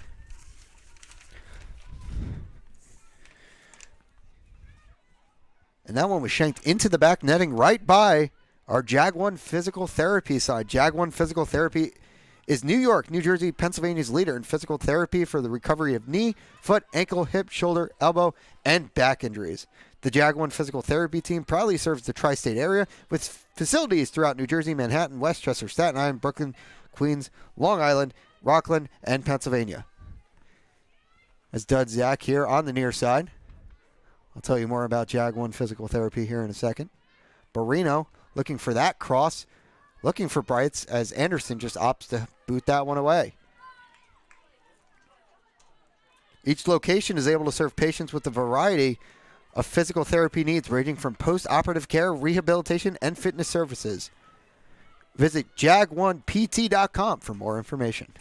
And that one was shanked into the back netting right by our Jag 1 Physical Therapy side. Jag 1 Physical Therapy is New York, New Jersey, Pennsylvania's leader in physical therapy for the recovery of knee, foot, ankle, hip, shoulder, elbow, and back injuries. The Jag 1 Physical Therapy team proudly serves the tri-state area with facilities throughout New Jersey, Manhattan, Westchester, Staten Island, Brooklyn, Queens, Long Island, Rockland, and Pennsylvania. As Dudzak here on the near side. I'll tell you more about Jag 1 Physical Therapy here in a second. Barrino looking for that cross, looking for Brights as Anderson just opts to boot that one away. Each location is able to serve patients with a variety of physical therapy needs ranging from post-operative care, rehabilitation, and fitness services. Visit jag1pt.com for more information.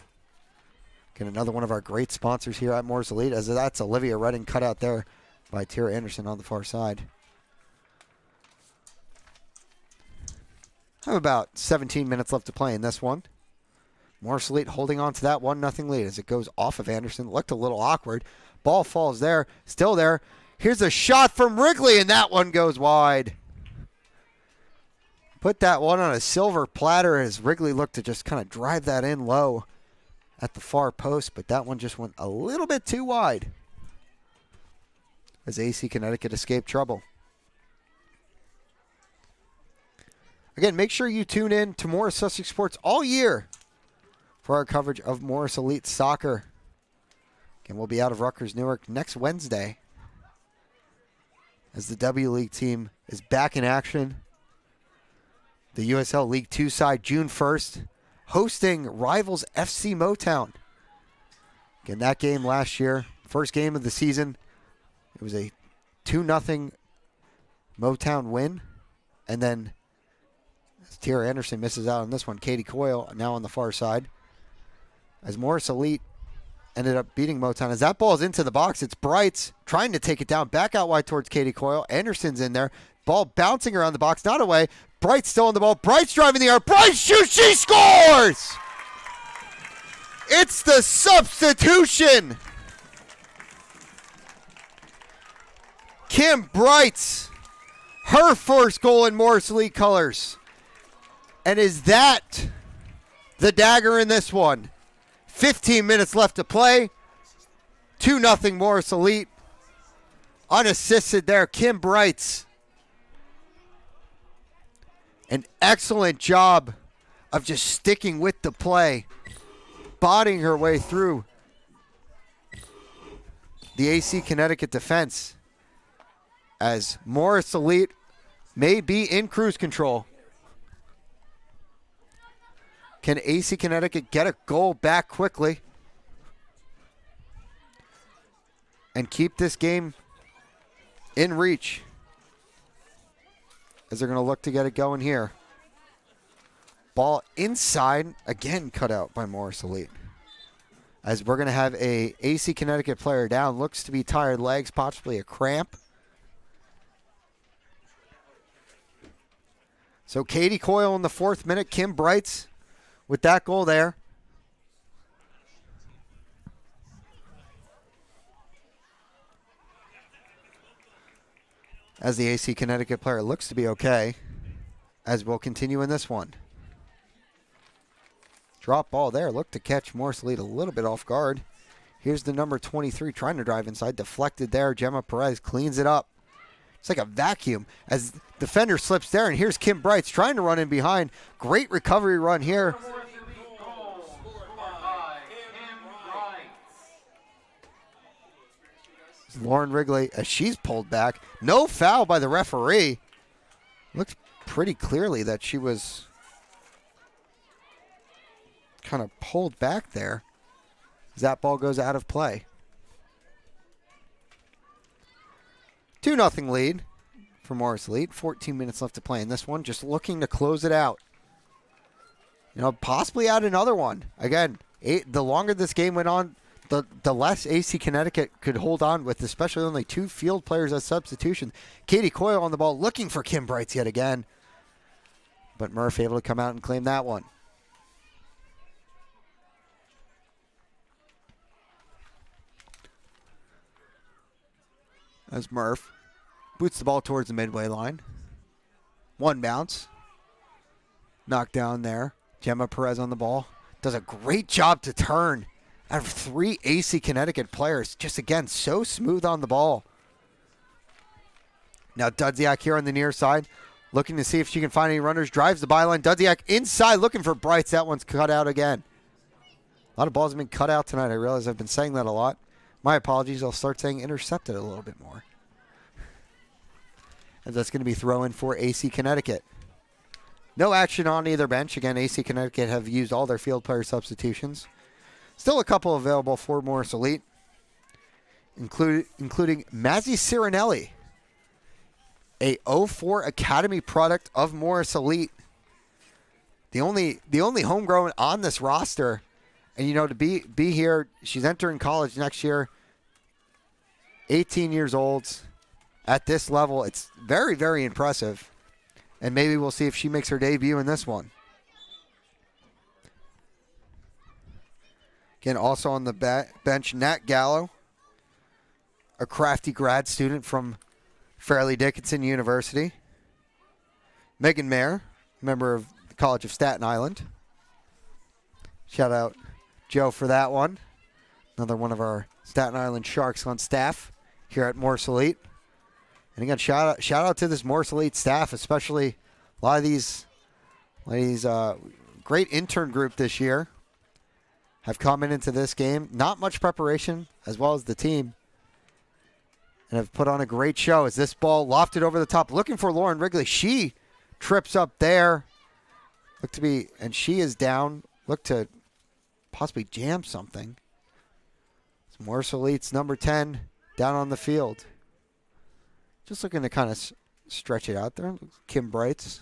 Again, another one of our great sponsors here at Morris Elite, as that's Olivia Redding cut out there by Tara Anderson on the far side. Have about 17 minutes left to play in this one. Morris Elite holding on to that 1-0 lead as it goes off of Anderson. Looked a little awkward. Ball falls there. Still there. Here's a shot from Wrigley, and that one goes wide. Put that one on a silver platter as Wrigley looked to just kind of drive that in low at the far post, but that one just went a little bit too wide as AC Connecticut escaped trouble. Again, make sure you tune in to Morris Sussex Sports all year for our coverage of Morris Elite Soccer. Again, we'll be out of Rutgers, Newark next Wednesday as the W League team is back in action. The USL League 2 side June 1st, hosting rivals FC Motown. Again, that game last year, first game of the season, it was a 2-0 Motown win. And then as Tara Anderson misses out on this one, Katie Coyle now on the far side. As Morris Elite ended up beating Motown. As that ball is into the box, it's Brights trying to take it down. Back out wide towards Katie Coyle. Anderson's in there. Ball bouncing around the box, not away. Brights still on the ball. Brights driving the air. Brights shoots. She scores! It's the substitution. Kim Brights, her first goal in Morris Elite colors. And is that the dagger in this one? 15 minutes left to play. 2-0 Morris Elite. Unassisted there, Kim Brights. An excellent job of just sticking with the play, bodying her way through the AC Connecticut defense as Morris Elite may be in cruise control. Can AC Connecticut get a goal back quickly and keep this game in reach as they're going to look to get it going here? Ball inside, again cut out by Morris Elite. As we're going to have a AC Connecticut player down. Looks to be tired legs, possibly a cramp. So Katie Coyle in the 4th minute. Kim Brights with that goal there. As the AC Connecticut player looks to be okay. As we'll continue in this one. Drop ball there. Look to catch Morris Elite a little bit off guard. Here's the number 23 trying to drive inside. Deflected there. Gemma Perez cleans it up. It's like a vacuum as defender slips there. And here's Kim Brights trying to run in behind. Great recovery run here. Lauren Wrigley as she's pulled back. No foul by the referee. Looks pretty clearly that she was kind of pulled back there as that ball goes out of play. 2-0 lead for Morris Elite. 14 minutes left to play in this one. Just looking to close it out. You know, possibly add another one. Again, The longer this game went on, the less AC Connecticut could hold on with, especially only 2 field players as substitution. Katie Coyle on the ball looking for Kim Brights yet again. But Murph able to come out and claim that one. As Murph boots the ball towards the midway line. 1 bounce. Knocked down there. Gemma Perez on the ball. Does a great job to turn. Out of 3 AC Connecticut players. Just again, so smooth on the ball. Now Dudziak here on the near side. Looking to see if she can find any runners. Drives the byline. Dudziak inside looking for Brights. That one's cut out again. A lot of balls have been cut out tonight. I realize I've been saying that a lot. My apologies. I'll start saying intercepted a little bit more. As that's going to be throw-in for AC Connecticut. No action on either bench. Again, AC Connecticut have used all their field player substitutions. Still a couple available for Morris Elite, including Mazzy Cirinelli, a 04 Academy product of Morris Elite. The only homegrown on this roster. And, you know, to be here, she's entering college next year, 18 years old. At this level, it's very, very impressive. And maybe we'll see if she makes her debut in this one. Again, also on the bench, Nat Gallo, a crafty grad student from Fairleigh Dickinson University. Megan Mayer, member of the College of Staten Island. Shout out Joe for that one. Another one of our Staten Island Sharks on staff here at Morris Elite. And again, shout out to this Morris Elite staff, especially a lot of these great intern group this year have come into this game. Not much preparation, as well as the team, and have put on a great show as this ball lofted over the top, looking for Lauren Wrigley. She trips up there. And she is down. Look to possibly jam something. It's Morris Elite's number 10 down on the field. Just looking to kind of stretch it out there. Kim Brights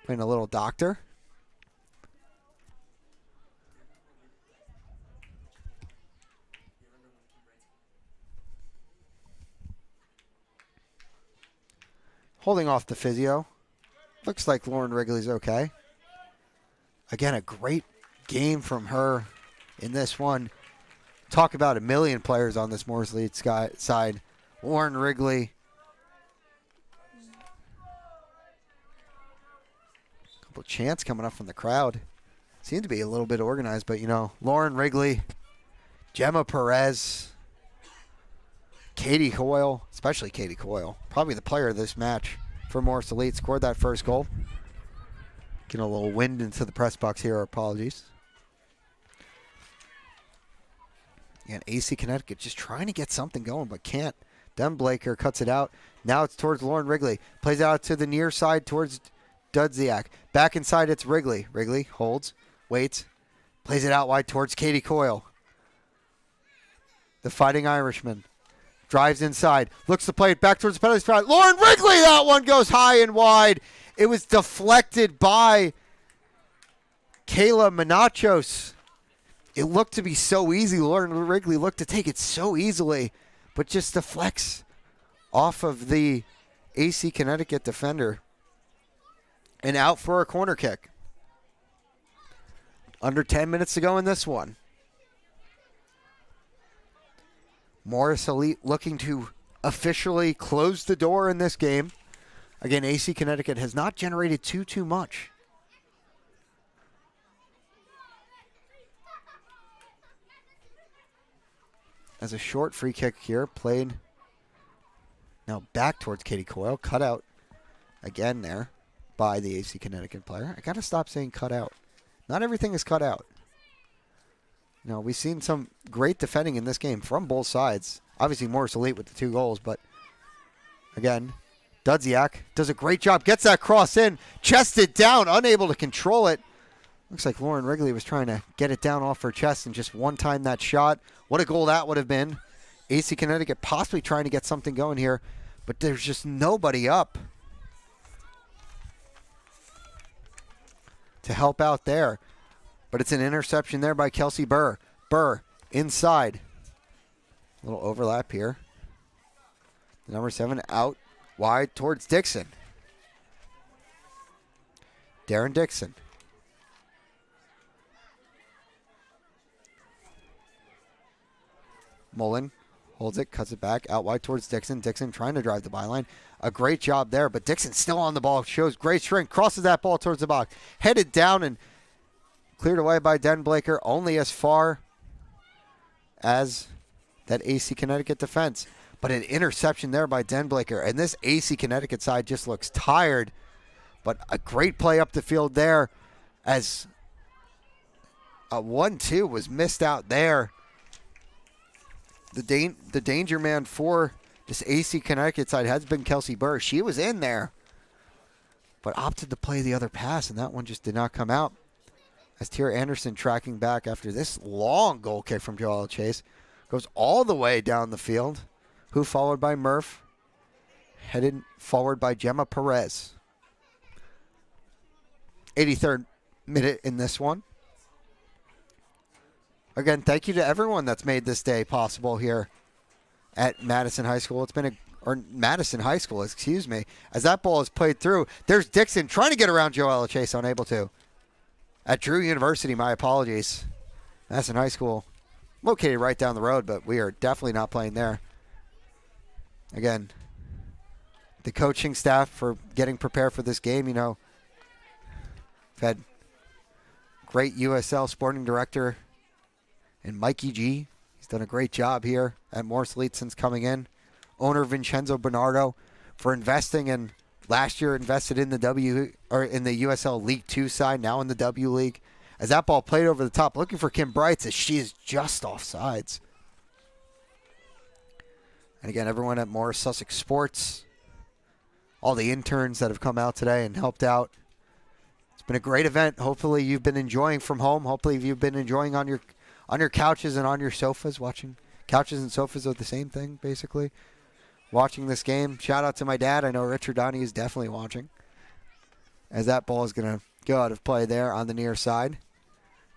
playing a little doctor. Holding off the physio. Looks like Lauren Wrigley's okay. Again, a great game from her in this one. Talk about a million players on this Morris Elite side. Lauren Wrigley. Couple chants coming up from the crowd. Seemed to be a little bit organized, but you know, Lauren Wrigley, Gemma Perez, Katie Coyle, especially Katie Coyle, probably the player of this match for Morris Elite, scored that first goal. Getting a little wind into the press box here, apologies. And AC Connecticut just trying to get something going, but can't. Dem Blaker cuts it out. Now it's towards Lauren Wrigley. Plays out to the near side towards Dudziak. Back inside, it's Wrigley. Wrigley holds, waits, plays it out wide towards Katie Coyle. The Fighting Irishman drives inside, looks to play it back towards the penalty spot. Lauren Wrigley, that one goes high and wide. It was deflected by Kayla Menachos. It looked to be so easy. Lauren Wrigley looked to take it so easily, but just deflects off of the AC Connecticut defender. And out for a corner kick. Under 10 minutes to go in this one. Morris Elite looking to officially close the door in this game. Again, AC Connecticut has not generated too much. As a short free kick here, played now back towards Katie Coyle. Cut out again there by the AC Connecticut player. I got to stop saying cut out. Not everything is cut out. No, we've seen some great defending in this game from both sides. Obviously, Morris Elite with the 2 goals, but again, Dudziak does a great job. Gets that cross in, chested down, unable to control it. Looks like Lauren Wrigley was trying to get it down off her chest and just one-time that shot. What a goal that would have been. AC Connecticut possibly trying to get something going here, but there's just nobody up to help out there. but it's an interception there by Kelsey Burr. Burr inside. A little overlap here. Number 7 out wide towards Dixon. Darren Dixon. Mullen holds it, cuts it back, out wide towards Dixon. Dixon trying to drive the byline. A great job there, but Dixon still on the ball. Shows great strength. Crosses that ball towards the box. Headed down and cleared away by Den Blaker, only as far as that AC Connecticut defense. But an interception there by Den Blaker. And this AC Connecticut side just looks tired. But a great play up the field there as a 1-2 was missed out there. The danger man for this AC Connecticut side has been Kelsey Burr. She was in there, but opted to play the other pass, and that one just did not come out. As Tierra Anderson tracking back after this long goal kick from Joella Chase. Goes all the way down the field. Who followed by Murph. Headed forward by Gemma Perez. 83rd minute in this one. Again, thank you to everyone that's made this day possible here at Madison High School. Madison High School, excuse me. As that ball is played through, there's Dixon trying to get around Joella Chase, unable to. At Drew University, my apologies. Madison High School, located right down the road, but we are definitely not playing there. Again, the coaching staff for getting prepared for this game, we've had great USL sporting director and Mikey G. He's done a great job here at Morris Elite since coming in. Owner Vincenzo Bernardo for investing in last year invested in the USL League 2 side, now in the W League. As that ball played over the top, looking for Kim Brights as she is just offsides. And again, everyone at Morris Sussex Sports, all the interns that have come out today and helped out. It's been a great event. Hopefully you've been enjoying from home. Hopefully you've been enjoying on your couches and on your sofas, watching. Couches and sofas are the same thing, basically. Watching this game. Shout out to my dad. I know Richard Donnie is definitely watching. As that ball is going to go out of play there on the near side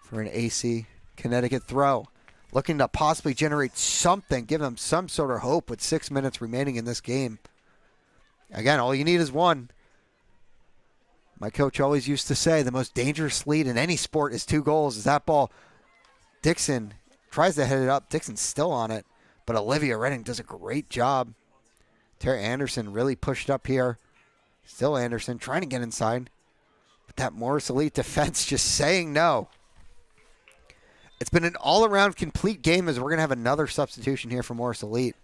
for an AC Connecticut throw. Looking to possibly generate something, give them some sort of hope with 6 minutes remaining in this game. Again, all you need is one. My coach always used to say the most dangerous lead in any sport is 2 goals. As that ball, Dixon tries to head it up. Dixon's still on it, but Olivia Redding does a great job. Tara Anderson really pushed up here. Still Anderson trying to get inside. But that Morris Elite defense just saying no. It's been an all-around complete game as we're going to have another substitution here for Morris Elite.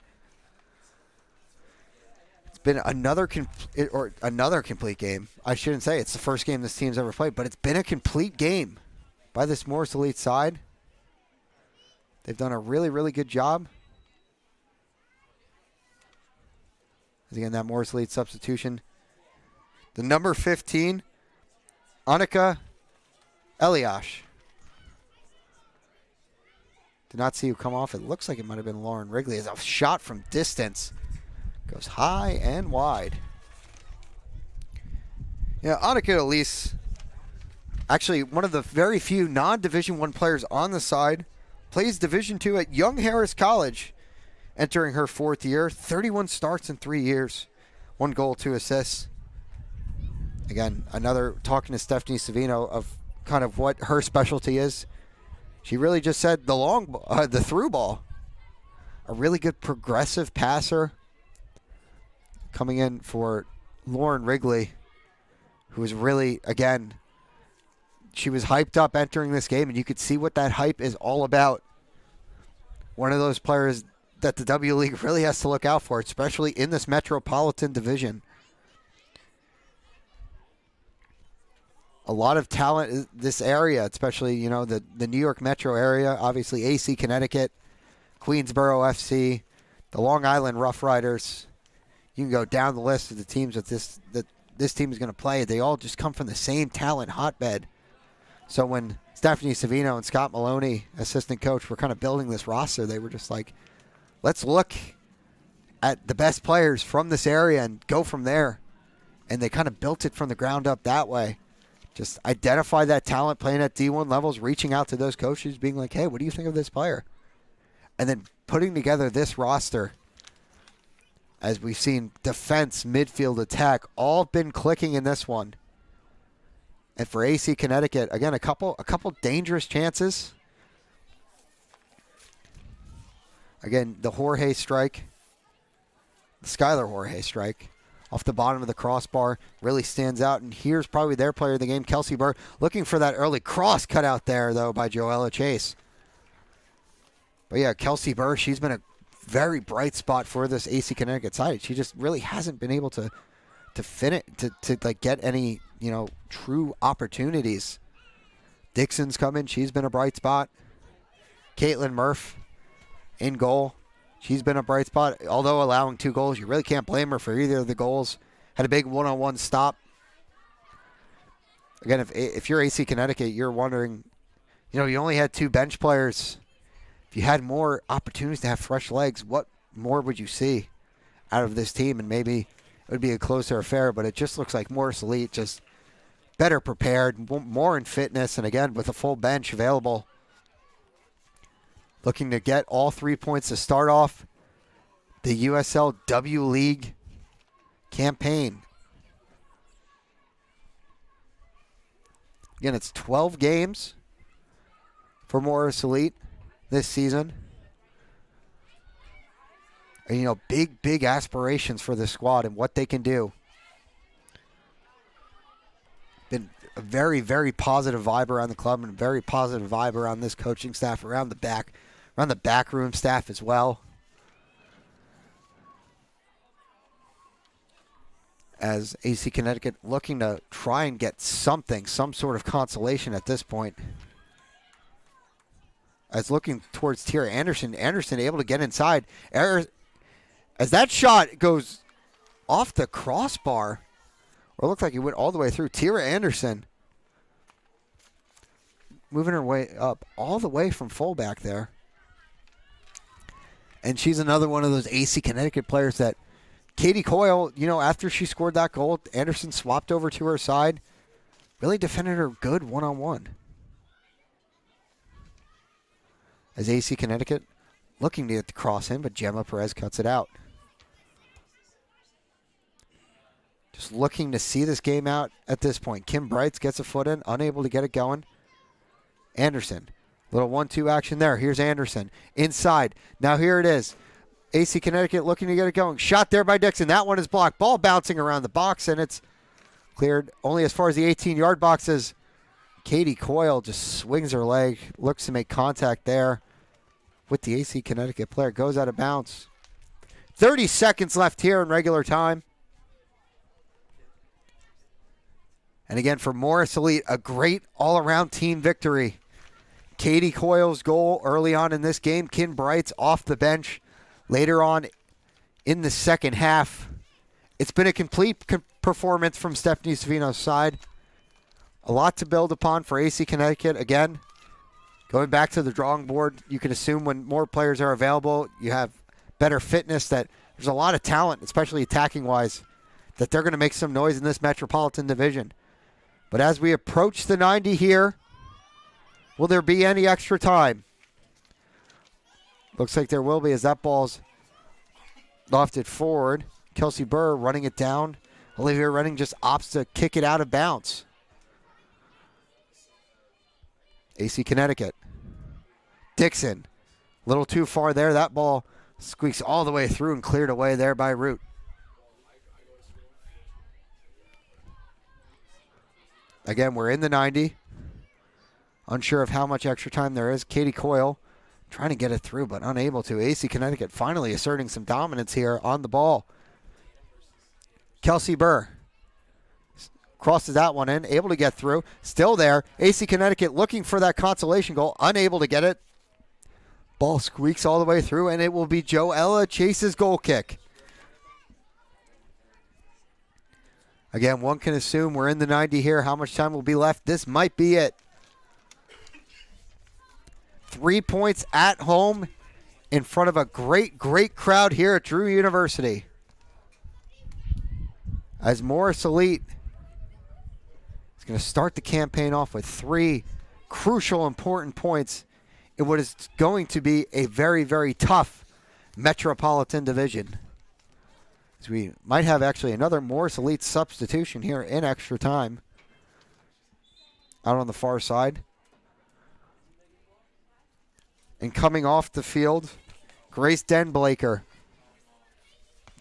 It's been another complete game. I shouldn't say it's the first game this team's ever played, but it's been a complete game by this Morris Elite side. They've done a really, really good job. Again, that Morris Elite substitution. The number 15, Annika Eliash. Did not see who come off. It looks like it might have been Lauren Wrigley. As a shot from distance goes high and wide. Yeah, Annika Elise, actually one of the very few non-Division I players on the side, plays Division II at Young Harris College, entering her 4th year. 31 starts in 3 years. 1 goal, 2 assists. Again, talking to Stephanie Savino of kind of what her specialty is. She really just said the through ball. A really good progressive passer. Coming in for Lauren Wrigley, who was really, again, she was hyped up entering this game, and you could see what that hype is all about. One of those players that the W League really has to look out for, especially in this Metropolitan Division. A lot of talent in this area, especially, the New York metro area, obviously AC Connecticut, Queensboro FC, the Long Island Rough Riders. You can go down the list of the teams that this team is going to play. They all just come from the same talent hotbed. So when Stephanie Savino and Scott Maloney, assistant coach, were kind of building this roster, they were just like, let's look at the best players from this area and go from there. And they kind of built it from the ground up that way. just identify that talent playing at D1 levels, reaching out to those coaches, being like, hey, what do you think of this player? And then putting together this roster, as we've seen defense, midfield, attack, all been clicking in this one. And for AC Connecticut, again, a couple dangerous chances. Again, the Jorge strike, the Skylar Jorge strike, off the bottom of the crossbar, really stands out. And here's probably their player of the game, Kelsey Burr, looking for that early cross cut out there, though, by Joella Chase. But yeah, Kelsey Burr, she's been a very bright spot for this AC Connecticut side. She just really hasn't been able to finish, to like get any, true opportunities. Dixon's come in. She's been a bright spot. Caitlin Murph in goal. She's been a bright spot. Although allowing 2 goals, you really can't blame her for either of the goals. Had a big one-on-one stop. Again, if you're AC Connecticut, you're wondering, you only had 2 bench players. If you had more opportunities to have fresh legs, what more would you see out of this team? And maybe it would be a closer affair, but it just looks like Morris Elite just better prepared, more in fitness, and again, with a full bench available. Looking to get all 3 points to start off the USL W League campaign. Again, it's 12 games for Morris Elite this season. And, big aspirations for the squad and what they can do. Been a very, very positive vibe around the club and a very positive vibe around this coaching staff, around the backroom staff as well. As AC Connecticut looking to try and get some sort of consolation at this point. As looking towards Tierra Anderson. Anderson able to get inside. As that shot goes off the crossbar, or it looked like it went all the way through. Tierra Anderson moving her way up all the way from fullback there. And she's another one of those AC Connecticut players that Katie Coyle, after she scored that goal, Anderson swapped over to her side. Really defended her good one-on-one. As AC Connecticut looking to get the cross in, but Gemma Perez cuts it out. Just looking to see this game out at this point. Kim Brights gets a foot in, unable to get it going. Anderson, little 1-2 action there. Here's Anderson inside. Now here it is. AC Connecticut looking to get it going. Shot there by Dixon. That one is blocked. Ball bouncing around the box, and it's cleared only as far as the 18-yard box as Katie Coyle just swings her leg, looks to make contact there with the AC Connecticut player. Goes out of bounds. 30 seconds left here in regular time. And again, for Morris Elite, a great all-around team victory. Katie Coyle's goal early on in this game. Kim Brights off the bench later on in the second half. It's been a complete performance from Stephanie Savino's side. A lot to build upon for AC Connecticut. Again, going back to the drawing board, you can assume when more players are available, you have better fitness, that there's a lot of talent, especially attacking-wise, that they're going to make some noise in this Metropolitan Division. But as we approach the 90 here, will there be any extra time? Looks like there will be, as that ball's lofted forward. Kelsey Burr running it down. Olivia Redding just opts to kick it out of bounds. AC Connecticut. Dixon. A little too far there. That ball squeaks all the way through and cleared away there by Root. Again, we're in the 90. Unsure of how much extra time there is. Katie Coyle trying to get it through, but unable to. AC Connecticut finally asserting some dominance here on the ball. Kelsey Burr crosses that one in, able to get through. Still there. AC Connecticut looking for that consolation goal, unable to get it. Ball squeaks all the way through, and it will be Joella Chase's goal kick. Again, one can assume we're in the 90 here. How much time will be left? This might be it. 3 points at home in front of a great, great crowd here at Drew University. As Morris Elite is He's going to start the campaign off with 3 crucial, important points in what is going to be a very, very tough Metropolitan Division. So we might have actually another Morris Elite substitution here in extra time. Out on the far side. And coming off the field, Grace Denblaker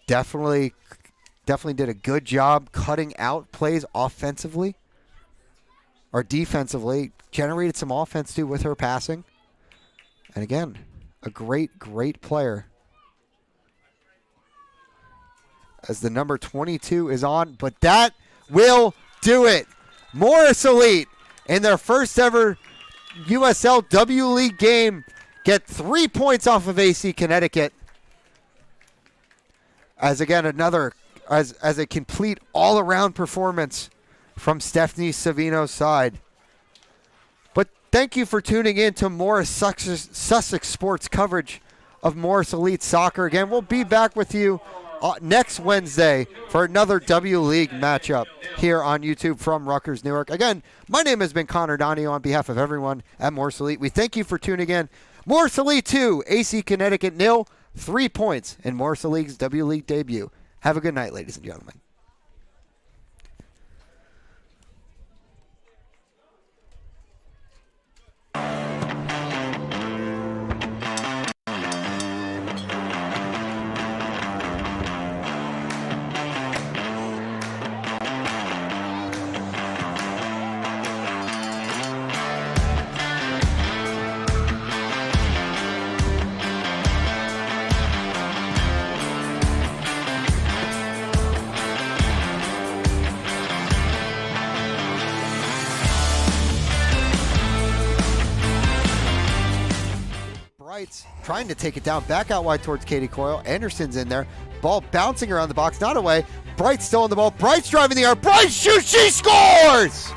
definitely did a good job cutting out plays offensively or defensively. Generated some offense too with her passing. And again, a great, great player. As the number 22 is on, but that will do it. Morris Elite in their first ever USL W League game get 3 points off of AC Connecticut. As again, as a complete all-around performance from Stephanie Savino's side. But thank you for tuning in to Morris Sussex Sports coverage of Morris Elite Soccer. Again, we'll be back with you next Wednesday for another W League matchup here on YouTube from Rutgers, Newark. Again, my name has been Connor Donio on behalf of everyone at Morris Elite. We thank you for tuning in. Morris Elite 2, AC Connecticut 0, 3 points in Morris Elite's W League debut. Have a good night, ladies and gentlemen. Trying to take it down, back out wide towards Katie Coyle. Anderson's in there. Ball bouncing around the box, not away. Bright's still on the ball. Bright's driving the arc. Bright shoots, she scores!